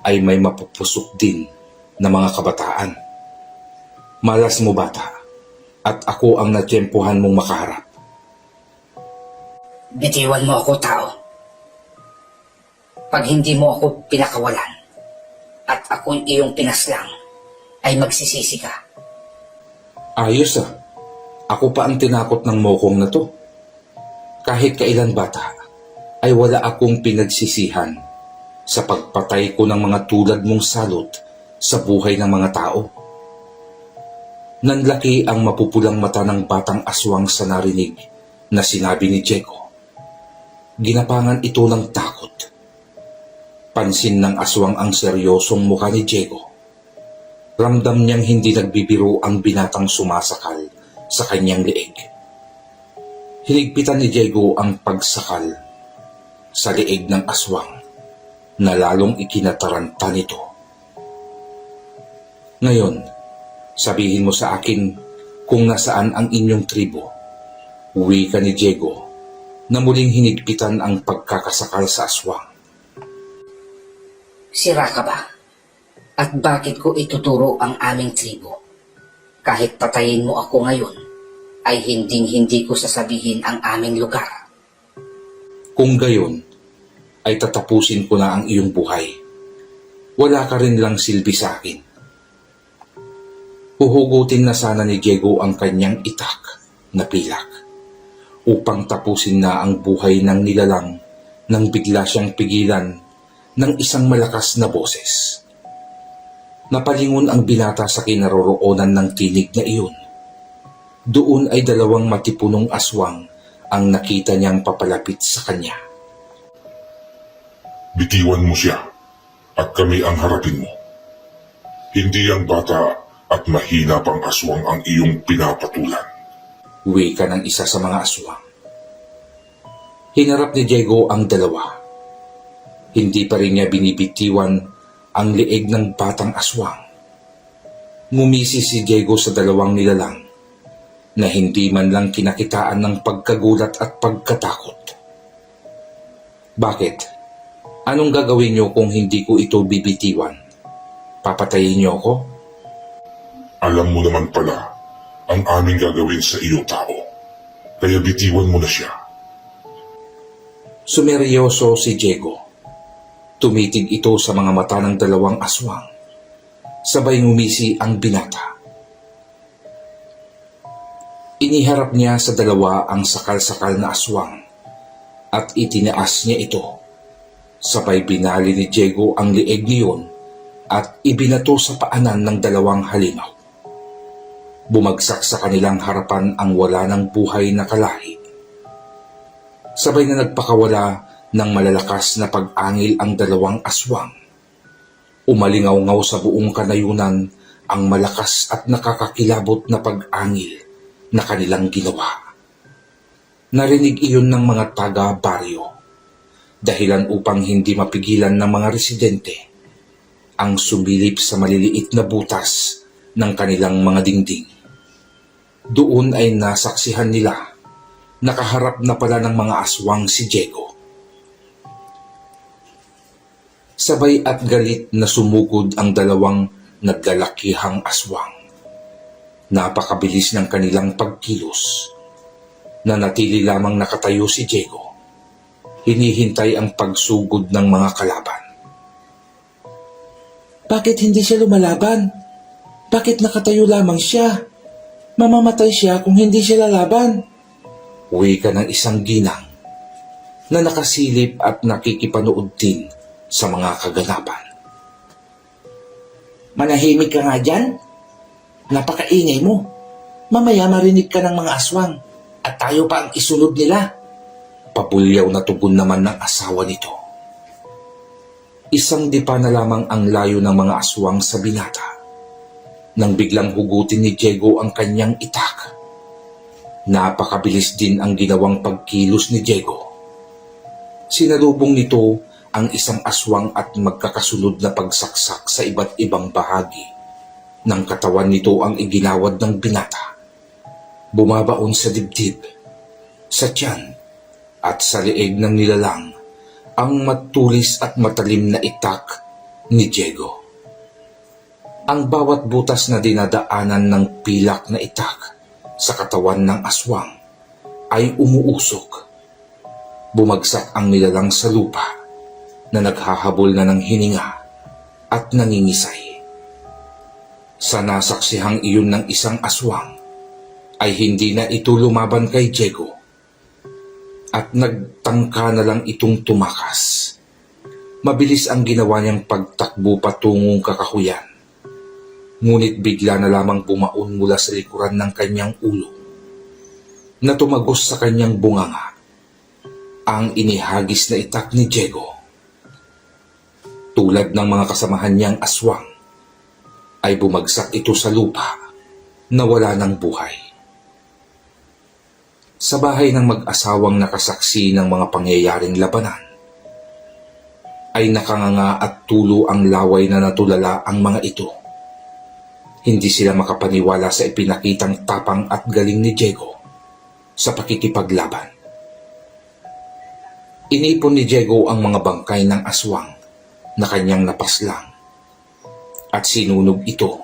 ay may mapupusok din na mga kabataan. Malas mo bata, at ako ang natyempuhan mong makaharap. Bitiwan mo ako, tao. Pag hindi mo ako pinakawalan at ako'y iyong pinaslang, ay magsisisi ka. Ayos ah, ako pa ang tinakot ng mokong na to. Kahit kailan bata, ay wala akong pinagsisihan sa pagpatay ko ng mga tulad mong salot sa buhay ng mga tao. Nanlaki ang mapupulang mata ng batang aswang sa narinig na sinabi ni Diego. Ginapangan ito ng takot. Pansin ng aswang ang seryosong mukha ni Diego. Ramdam niyang hindi nagbibiro ang binatang sumasakal sa kanyang leeg. Hinigpitan ni Diego ang pagsakal sa leeg ng aswang na lalong ikinataranta nito. Ngayon, sabihin mo sa akin kung nasaan ang inyong tribo. Uwi ka ni Diego na muling hinigpitan ang pagkakasakal sa aswang. Sira ka ba? At bakit ko ituturo ang aming tribo? Kahit patayin mo ako ngayon, ay hinding-hindi ko sasabihin ang aming lugar. Kung gayon, ay tatapusin ko na ang iyong buhay. Wala ka rin lang silbi sa akin. Huhugutin na sana ni Diego ang kanyang itak na pilak upang tapusin na ang buhay ng nilalang nang bigla siyang pigilan ng isang malakas na boses. Napalingon ang binata sa kinaroroonan ng tinig na iyon. Doon ay dalawang matipunong aswang ang nakita niyang papalapit sa kanya. Bitiwan mo siya at kami ang harapin mo. Hindi ang bata at mahina pang aswang ang iyong pinapatulan. Wika ng isa sa mga aswang. Hinarap ni Diego ang dalawa. Hindi pa rin niya binibitiwan ang leeg ng batang aswang. Ngumisi si Diego sa dalawang nilalang na hindi man lang kinakitaan ng pagkagulat at pagkatakot. Bakit? Anong gagawin niyo kung hindi ko ito bibitiwan? Papatayin niyo ako? Alam mo naman pala ang aming gagawin sa iyo, tao. Kaya bitiwan mo na siya. Sumeryoso si Diego. Tumitig ito sa mga mata ng dalawang aswang. Sabay ngumisi ang binata. Iniharap niya sa dalawa ang sakal-sakal na aswang at itinaas niya ito. Sabay binali ni Diego ang leeg niyon at ibinato sa paanan ng dalawang halimaw. Bumagsak sa kanilang harapan ang wala ng buhay na kalahi. Sabay na nagpakawala ng malalakas na pag-angil ang dalawang aswang. Umalingaw-ngaw sa buong kanayunan ang malakas at nakakakilabot na pag-angil na kanilang ginawa. Narinig iyon ng mga taga-baryo, dahilan upang hindi mapigilan ng mga residente ang sumilip sa maliliit na butas ng kanilang mga dingding. Doon ay nasaksihan nila nakaharap na pala ng mga aswang si Diego. Sabay at galit na sumugod ang dalawang naglalakihang aswang. Napakabilis ng kanilang pagkilos. Nanatili lamang nakatayo si Diego. Hinihintay ang pagsugod ng mga kalaban. Bakit hindi siya lumalaban? Bakit nakatayo lamang siya? Mamamatay siya kung hindi siya lalaban. Wika ng isang ginang na nakasilip at nakikipanood din sa mga kaganapan. Manahimik ka nga dyan. Napakaingay mo. Mamaya marinig ka ng mga aswang at tayo pa ang isunod nila. Papulyaw na tugon naman ng asawa nito. Isang dipa na lamang ang layo ng mga aswang sa binata nang biglang hugutin ni Diego ang kanyang itak. Napakabilis din ang ginawang pagkilos ni Diego. Sinalubong nito ang isang aswang at magkakasunod na pagsaksak sa iba't ibang bahagi ng katawan nito ang iginawad ng binata. Bumabaon sa dibdib, sa tiyan at sa leeg ng nilalang ang matulis at matalim na itak ni Diego. Ang bawat butas na dinadaanan ng pilak na itak sa katawan ng aswang ay umuusok. Bumagsak ang nilalang sa lupa na naghahabol na ng hininga at nangingisay. Sa nasaksihang iyon ng isang aswang ay hindi na ito lumaban kay Diego at nagtangka na lang itong tumakas. Mabilis ang ginawa niyang pagtakbo patungong kakahuyan. Ngunit bigla na lamang bumaon mula sa likuran ng kanyang ulo na tumagos sa kanyang bunganga ang inihagis na itak ni Diego. Tulad ng mga kasamahan niyang aswang, ay bumagsak ito sa lupa na wala ng buhay. Sa bahay ng mag-asawang nakasaksi ng mga pangyayaring labanan, ay nakanganga at tulo ang laway na natulala ang mga ito. Hindi sila makapaniwala sa ipinakitang tapang at galing ni Diego sa pakikipaglaban. Inipon ni Diego ang mga bangkay ng aswang na kanyang napaslang at sinunog ito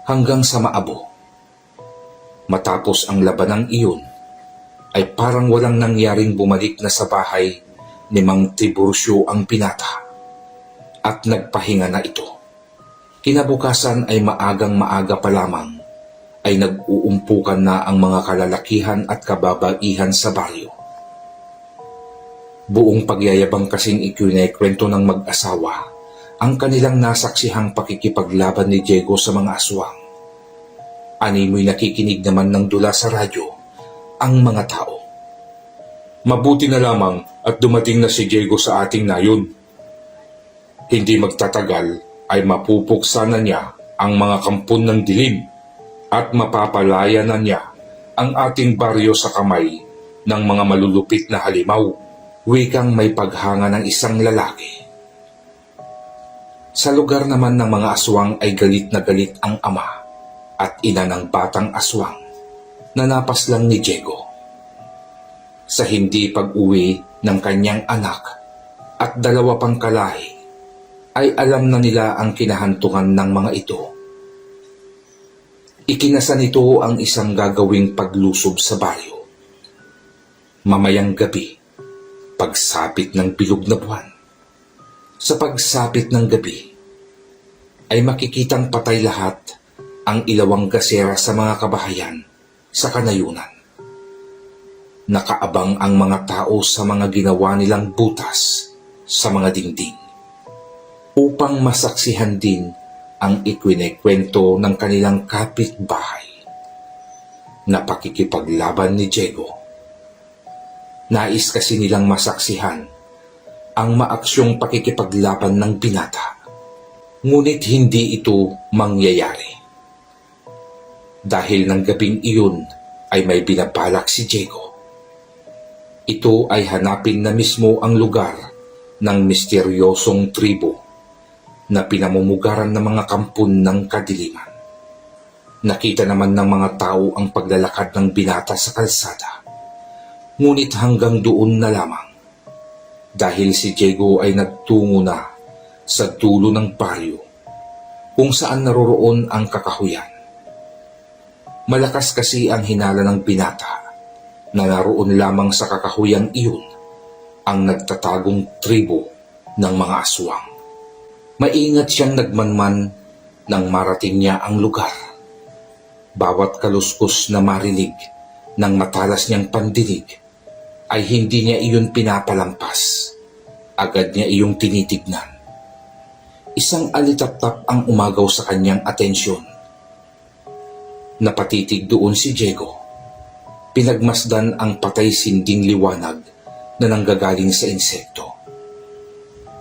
hanggang sa maabo. Matapos ang labanang iyon, ay parang walang nangyaring bumalik na sa bahay ni Mang Tiburcio ang binata at nagpahinga na ito. Kinabukasan ay maagang-maaga pa lamang ay nag-uumpukan na ang mga kalalakihan at kababaihan sa baryo. Buong pagyayabang kasing ikinekwento ng mag-asawa ang kanilang nasaksihang pakikipaglaban ni Diego sa mga aswang. Animoy nakikinig naman ng dula sa radyo ang mga tao. Mabuti na lamang at dumating na si Diego sa ating nayon. Hindi magtatagal ay mapupuksa na niya ang mga kampon ng dilim at mapapalaya na niya ang ating baryo sa kamay ng mga malulupit na halimaw. Wikang may paghanga ng isang lalaki. Sa lugar naman ng mga aswang ay galit na galit ang ama at ina ng batang aswang na napaslang ni Diego. Sa hindi pag-uwi ng kanyang anak at dalawa pang kalahi, ay alam na nila ang kinahantungan ng mga ito. Ikinasa nito ang isang gagawing paglusob sa baryo. Mamayang gabi, pagsapit ng bilog na buwan. Sa pagsapit ng gabi, ay makikitang patay lahat ang ilawang gasera sa mga kabahayan sa kanayunan. Nakaabang ang mga tao sa mga ginawa nilang butas sa mga dingding upang masaksihan din ang ikwinekwento ng kanilang kapitbahay na pakikipaglaban ni Diego. Nais kasi nilang masaksihan ang maaksyong pakikipaglaban ng binata, ngunit hindi ito mangyayari. Dahil ng gabing iyon ay may binabalak si Diego. Ito ay hanapin na mismo ang lugar ng misteryosong tribo na pinamumugaran ng mga kampon ng kadiliman. Nakita naman ng mga tao ang paglalakad ng binata sa kalsada, ngunit hanggang doon na lamang dahil si Diego ay nagtungo na sa dulo ng baryo kung saan naroroon ang kakahuyan. Malakas kasi ang hinala ng binata na naroon lamang sa kakahuyang iyon ang nagtatagong tribo ng mga aswang. Maingat siyang nagmanman nang marating niya ang lugar. Bawat kaluskos na marinig ng matalas niyang pandinig ay hindi niya iyon pinapalampas. Agad niya iyong tinitignan. Isang alitaptap ang umagaw sa kanyang atensyon. Napatitig doon si Diego. Pinagmasdan ang patay sinding liwanag na nanggagaling sa insekto.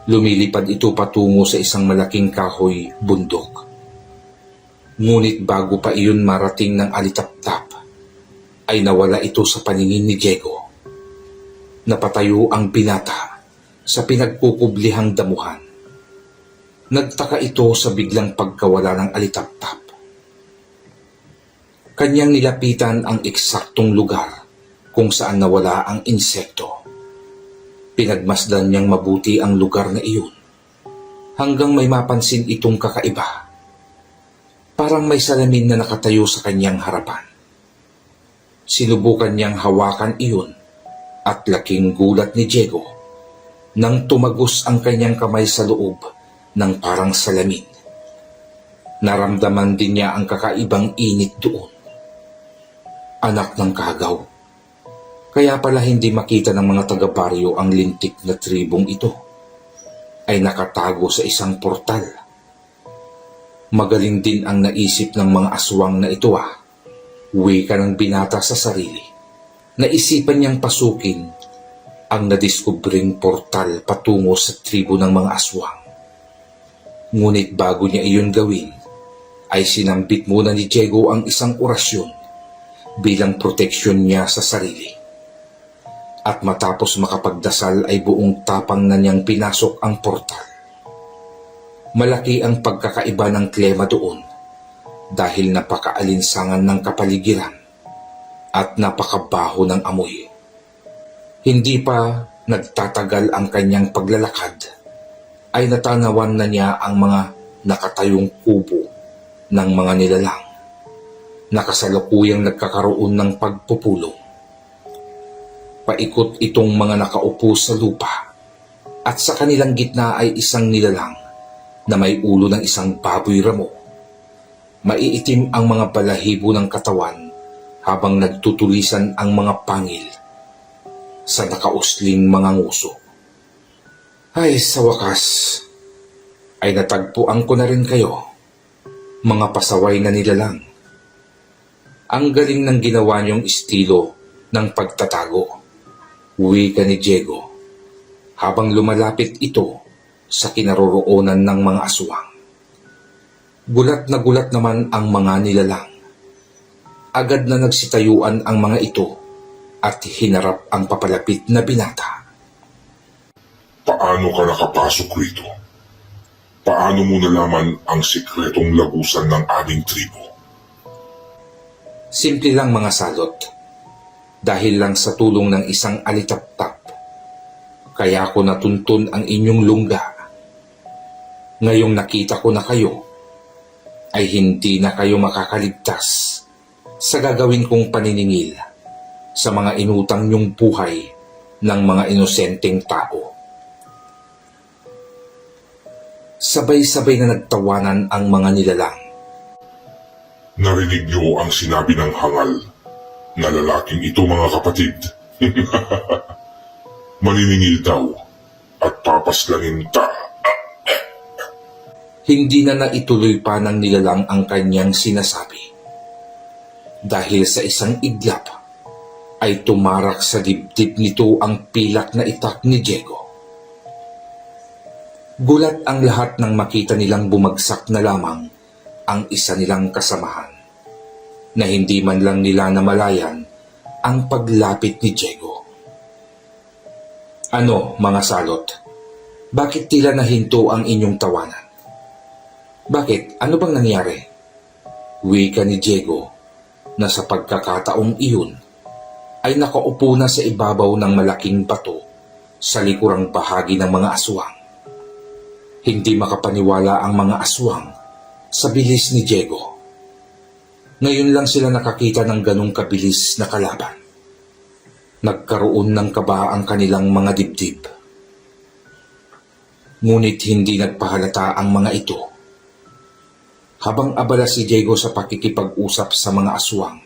Lumilipad ito patungo sa isang malaking kahoy bundok. Ngunit bago pa iyon marating ng alitaptap, ay nawala ito sa paningin ni Diego. Napatayo ang binata sa pinagkukublihang damuhan. Nagtaka ito sa biglang pagkawala ng alitaptap. Kanyang nilapitan ang eksaktong lugar kung saan nawala ang insekto. Pinagmasdan niyang mabuti ang lugar na iyon hanggang may mapansin itong kakaiba. Parang may salamin na nakatayo sa kanyang harapan. Sinubukan niyang hawakan iyon at laking gulat ni Diego nang tumagos ang kanyang kamay sa loob ng parang salamin. Naramdaman din niya ang kakaibang init doon. Anak ng kagaw. Kaya pala hindi makita ng mga taga-baryo ang lintik na tribong ito. Ay nakatago sa isang portal. Magaling din ang naisip ng mga aswang na ito Wika ng binata sa sarili. Naisipan niyang pasukin ang nadiskubring portal patungo sa tribo ng mga aswang. Ngunit bago niya iyon gawin, ay sinambit muna ni Diego ang isang orasyon bilang proteksyon niya sa sarili. At matapos makapagdasal ay buong tapang na niyang pinasok ang portal. Malaki ang pagkakaiba ng klema doon dahil napakaalinsangan ng kapaligiran at napakabaho ng amoy. Hindi pa nagtatagal ang kanyang paglalakad ay natanawan na niya ang mga nakatayong kubo ng mga nilalang na kasalukuyang nagkakaroon ng pagpupulong. Paikot itong mga nakaupo sa lupa at sa kanilang gitna ay isang nilalang na may ulo ng isang baboy ramo. Maiitim ang mga balahibo ng katawan habang nagtutulisan ang mga pangil sa nakausling mga nguso. Ay, sa wakas, ay natagpuan ko na rin kayo, mga pasaway na nilalang. Ang galing ng ginawa niyong estilo ng pagtatago, wika ni Diego, habang lumalapit ito sa kinaroroonan ng mga aswang. Gulat naman ang mga nilalang. Agad na nagsitayuan ang mga ito at hinarap ang papalapit na binata. Paano ka nakapasok rito? Paano mo nalaman ang sikretong lagusan ng aming tribo? Simple lang mga salot. Dahil lang sa tulong ng isang alitaptap, kaya ko natuntun ang inyong lungga. Ngayong nakita ko na kayo, ay hindi na kayo makakaligtas sa gagawin kong paniningil sa mga inutang niyong buhay ng mga inosenteng tao. Sabay-sabay na nagtawanan ang mga nilalang. Narinig niyo ang sinabi ng hangal na lalaking ito, mga kapatid. Maniningil daw at papaslangin ta. Hindi na naituloy pa ng nilalang ang kanyang sinasabi. Dahil sa isang iglap, ay tumarak sa dibdib nito ang pilak na itak ni Diego. Gulat ang lahat nang makita nilang bumagsak na lamang ang isa nilang kasamahan, na hindi man lang nila namalayan ang paglapit ni Diego. Ano, mga salot? Bakit tila nahinto ang inyong tawanan? Bakit? Ano bang nangyari? Wika ni Diego na sa pagkakataong iyon ay nakaupo na sa ibabaw ng malaking bato sa likurang bahagi ng mga aswang. Hindi makapaniwala ang mga aswang sa bilis ni Diego. Ngayon lang sila nakakita ng ganong kabilis na kalaban. Nagkaroon ng kaba ang kanilang mga dibdib. Ngunit hindi nagpahalata ang mga ito. Habang abala si Diego sa pakikipag-usap sa mga aswang,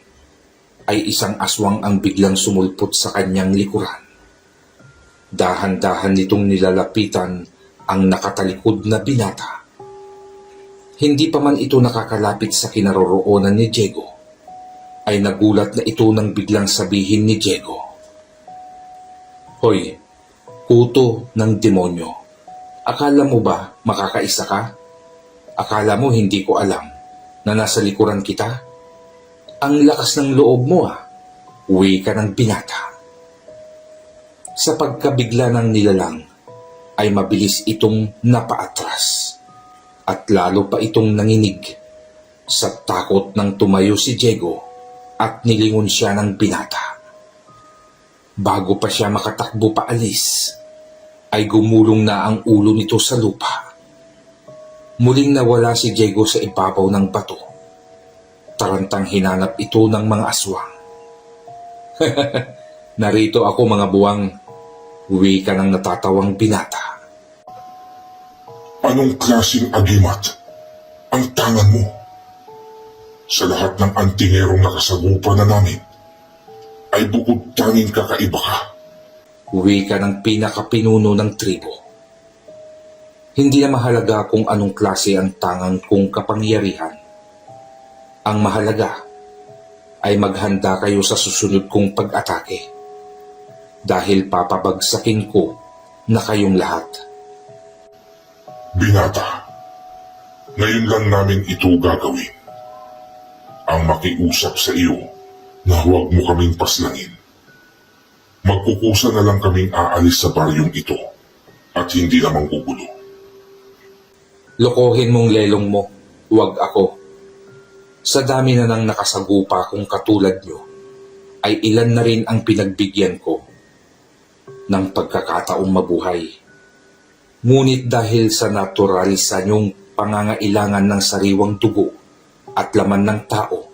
ay isang aswang ang biglang sumulpot sa kanyang likuran. Dahan-dahan nitong nilalapitan ang nakatalikod na binata. Hindi pa man ito nakakalapit sa kinaroroonan ni Diego, ay nagulat na ito nang biglang sabihin ni Diego, "Hoy, kuto ng demonyo, akala mo ba makakaisa ka? Akala mo hindi ko alam na nasa likuran kita? Ang lakas ng loob mo uwi ka ng binata." Sa pagkabigla ng nilalang, ay mabilis itong napaatras at lalo pa itong nanginig. Sa takot nang tumayo si Diego at nilingon siya ng binata. Bago pa siya makatakbo paalis, ay gumulong na ang ulo nito sa lupa. Muling nawala si Diego sa ibabaw ng bato. Tarantang hinanap ito ng mga aswang. "Narito ako mga buwang," uwi ka ng natatawang binata. Anong klaseng agimat ang tangan mo? Sa lahat ng antingerong nakasagupa na namin, ay bukod tanging kakaiba ka. Uwi ka ng pinakapinuno ng tribo. Hindi na mahalaga kung anong klase ang tangang kong kapangyarihan. Ang mahalaga ay maghanda kayo sa susunod kong pag-atake. Dahil papabagsakin ko na kayong lahat. Binata, ngayon lang namin ito gagawin. Ang makiusap sa iyo na huwag mo kaming paslangin. Magkukusa na lang kaming aalis sa baryong ito at hindi na manggugulo. Lokohin mong lelong mo, huwag ako. Sa dami na nang nakasagupa kong katulad nyo, ay ilan na rin ang pinagbigyan ko ng pagkakataong mabuhay. Ngunit dahil sa naturalisa niyong pangangailangan ng sariwang dugo at laman ng tao,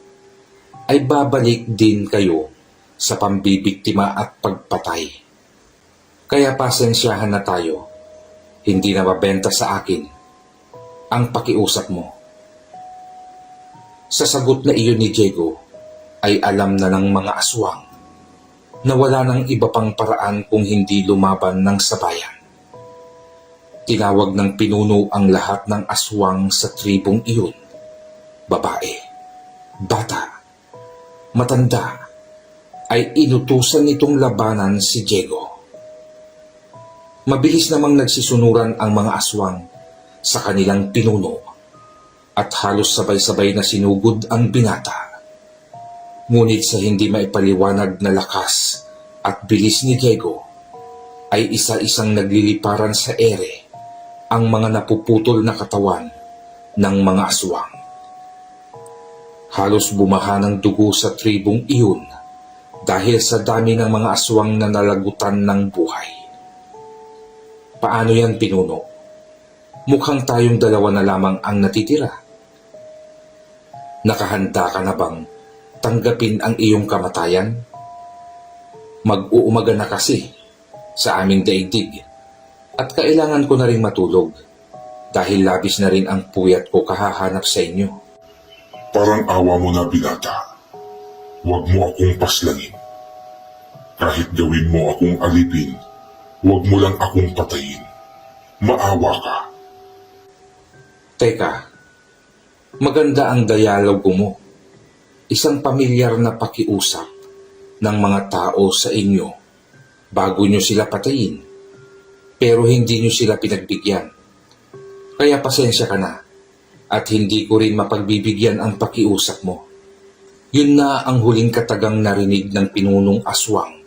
ay babalik din kayo sa pambibiktima at pagpatay. Kaya pasensyahan na tayo, hindi na mabenta sa akin ang pakiusap mo. Sa sagot na iyon ni Diego, ay alam na ng mga aswang na wala ng iba pang paraan kung hindi lumaban ng sabayan. Tinawag ng pinuno ang lahat ng aswang sa tribong iyon. Babae, bata, matanda, ay inutusan nitong labanan si Diego. Mabilis namang nagsisunuran ang mga aswang sa kanilang pinuno at halos sabay-sabay na sinugod ang binata. Ngunit sa hindi maipaliwanag na lakas at bilis ni Diego, ay isa-isang nagliliparan sa ere ang mga napuputol na katawan ng mga aswang. Halos bumaha ng dugo sa tribong iyon dahil sa dami ng mga aswang na nalagutan ng buhay. Paano yan, pinuno? Mukhang tayong dalawa na lamang ang natitira. Nakahanda ka na bang tanggapin ang iyong kamatayan? Mag-uumaga na kasi sa aming daigdig at kailangan ko na rin matulog dahil labis na rin ang puyat ko kahahanap sa inyo. Parang awa mo na, binata. Huwag mo akong paslangin. Kahit gawin mo akong alipin, huwag mo lang akong patayin. Maawa ka. Teka, maganda ang dialogo mo. Isang pamilyar na pakiusap ng mga tao sa inyo bago nyo sila patayin, pero hindi nyo sila pinagbigyan. Kaya pasensya ka na at hindi ko rin mapagbibigyan ang pakiusap mo. Yun na ang huling katagang narinig ng pinunong aswang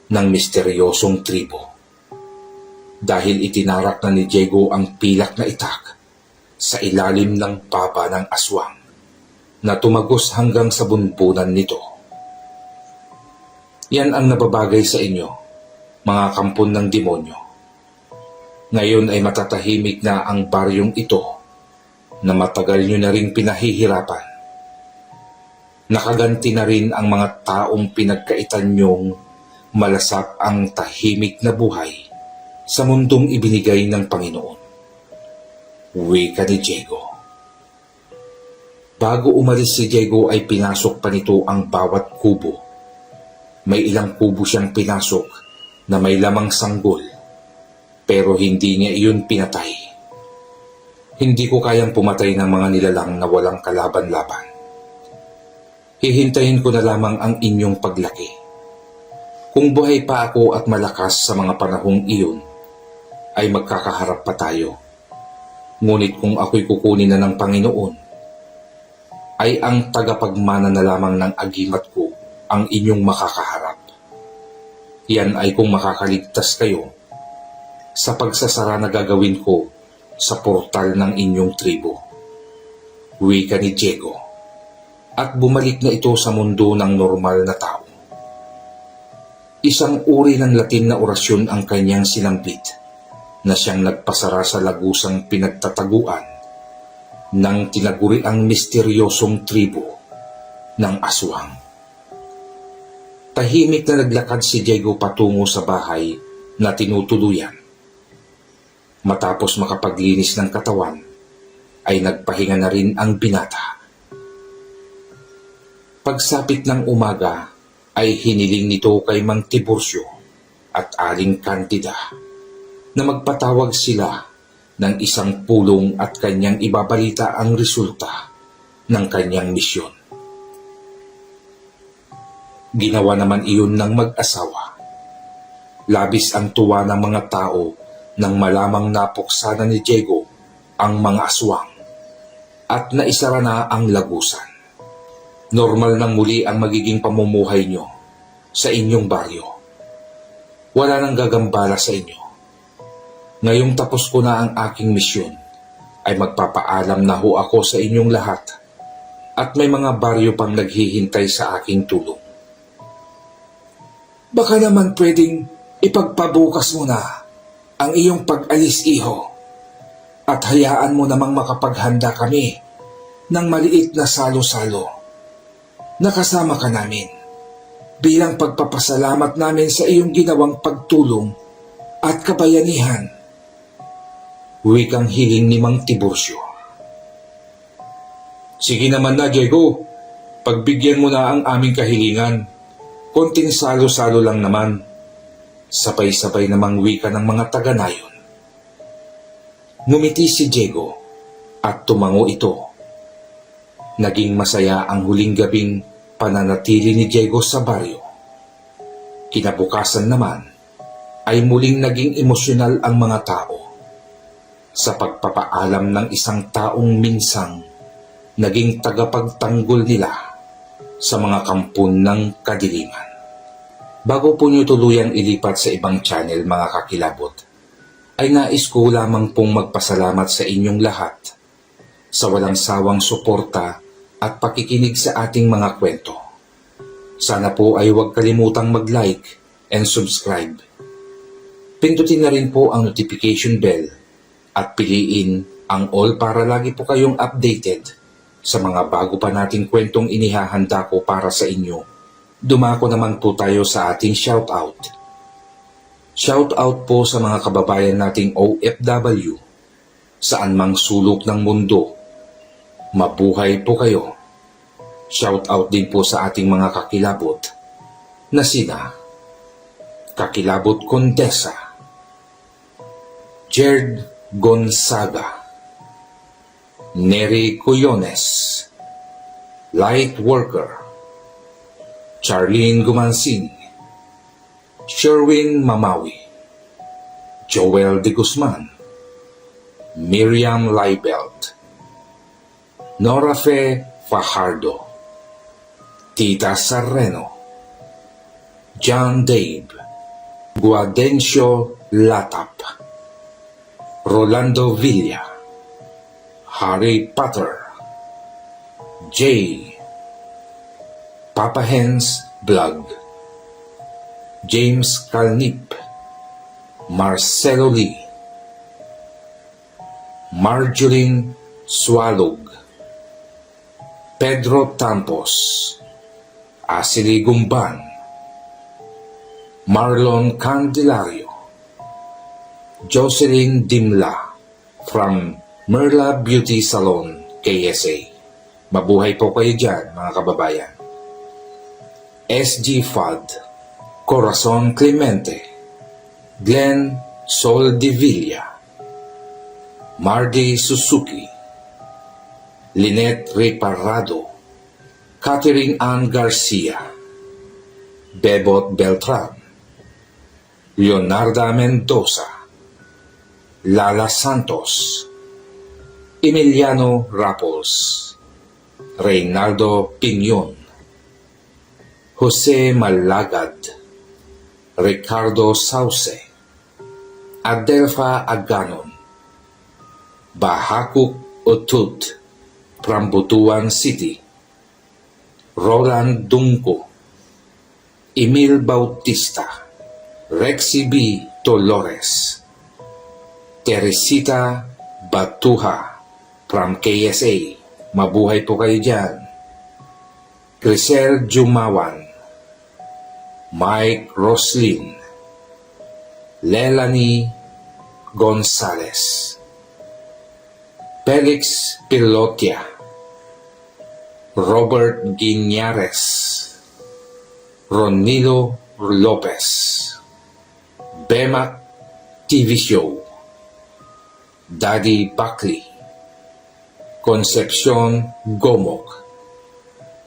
ng misteryosong tribo. Dahil itinarak na ni Diego ang pilak na itak sa ilalim ng baba ng aswang na tumagos hanggang sa bunbunan nito. Yan ang nababagay sa inyo, mga kampon ng demonyo. Ngayon ay matatahimik na ang baryong ito na matagal nyo na ring pinahihirapan. Nakaganti na rin ang mga taong pinagkaitan nyong malasap ang tahimik na buhay sa mundong ibinigay ng Panginoon. Wika ni Diego. Bago umalis si Diego ay pinasok pa nito ang bawat kubo. May ilang kubo siyang pinasok na may lamang sanggol, pero hindi niya iyon pinatay. Hindi ko kayang pumatay ng mga nilalang na walang kalaban-laban. Hihintayin ko na lamang ang inyong paglaki. Kung buhay pa ako at malakas sa mga panahong iyon, ay magkakaharap pa tayo. Ngunit kung ako'y kukunin na ng Panginoon, ay ang tagapagmana na lamang ng agimat ko ang inyong makakaharap. Yan ay kung makakaligtas kayo sa pagsasara na gagawin ko sa portal ng inyong tribo. Wika ni Diego. At bumalik na ito sa mundo ng normal na tao. Isang uri ng Latin na orasyon ang kanyang sinambit na siyang nagpasara sa lagusang pinagtataguan ng tinaguriang misteryosong tribo ng aswang. Tahimik na naglakad si Diego patungo sa bahay na tinutuluyan. Matapos makapaglinis ng katawan, ay nagpahinga na rin ang binata. Pagsapit ng umaga, ay hiniling nito kay Mang Tiburcio at Aling Candida na magpatawag sila ng isang pulong at kanyang ibabalita ang resulta ng kanyang misyon. Ginawa naman iyon ng mag-asawa. Labis ang tuwa ng mga tao nang malamang napuksa na ni Diego ang mga aswang at naisara na ang lagusan. Normal nang muli ang magiging pamumuhay nyo sa inyong baryo. Wala nang gagambala sa inyo. Ngayong tapos ko na ang aking misyon, ay magpapaalam na ho ako sa inyong lahat at may mga baryo pang naghihintay sa aking tulong. Baka naman pwedeng ipagpabukas mo na ang iyong pag-alis, iho, at hayaan mo namang makapaghanda kami ng maliit na salo-salo. Nakasama ka namin bilang pagpapasalamat namin sa iyong ginawang pagtulong at kabayanihan. Wikang hiling ni Mang Tiburcio. Sige naman na, Diego. Pagbigyan mo na ang aming kahilingan. Konting salo-salo lang naman. Sabay-sabay namang wika ng mga taga-nayon. Ngumiti si Diego at tumango ito. Naging masaya ang huling gabing pananatili ni Diego sa baryo. Kinabukasan naman ay muling naging emosyonal ang mga tao sa pagpapaalam ng isang taong minsang naging tagapagtanggol nila sa mga kampon ng kadiliman. Bago po niyo tuluyang ilipat sa ibang channel, mga kakilabot, ay nais ko lamang pong magpasalamat sa inyong lahat sa walang sawang suporta at pakikinig sa ating mga kwento. Sana po ay huwag kalimutang mag-like and subscribe. Pindutin na rin po ang notification bell at piliin ang all para lagi po kayong updated sa mga bago pa nating kwentong inihahanda ko para sa inyo. Dumako naman po tayo sa ating shoutout. Shoutout po sa mga kababayan nating OFW saan mang sulok ng mundo. Mabuhay po kayo. Shoutout din po sa ating mga kakilabot na sina Kakilabot Condesa, Jerd Gonzaga, Nery Cuyones, Light Worker, Charlene Gumansing, Sherwin Mamawi, Joel de Guzman, Miriam Leibelt, Nora Fe Fajardo, Tita Sarreno, John Dave, Guadencio Latap, Rolando Villa, Harry Potter, Jay, Papa Hens Blog, James Calnip, Marcelo Lee, Marjorie Swalog, Pedro Tampos, Asili Gumban, Marlon Candelario, Jocelyn Dimla from Merla Beauty Salon, KSA. Mabuhay po kayo dyan, mga kababayan. SG Fad, Corazon Clemente, Glenn Soldevilla, Mardy Suzuki, Lynette Reparado, Catherine Ann Garcia, Bebot Beltran, Leonarda Mendoza, Lala Santos, Emiliano Rapols, Reynaldo Piñon, Jose Malagad, Ricardo Sauce, Adelfa Aganon, Bahakuk Utut from Butuan City, Roland Dungco, Emil Bautista, Rexy B. Dolores, Teresita Batuha from KSA. Mabuhay po kayo dyan. Grisel Jumawan, Mike Roslin, Lelani Gonzales, Felix Pilotia, Robert Guiñares, Ronilo Lopez, Bemac TV Show, Daddy Buckley, Concepcion Gomok,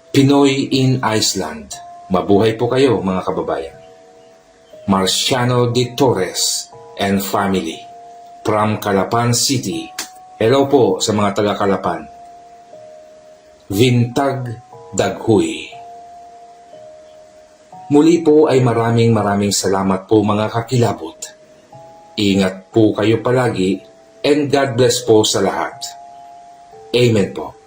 Pinoy in Iceland. Mabuhay po kayo, mga kababayan. Marciano de Torres and family from Calapan City. Hello po sa mga taga Calapan. Vintag Daghuy. Muli po ay maraming salamat po, mga kakilabot. Ingat po kayo palagi and God bless po sa lahat. Amen po.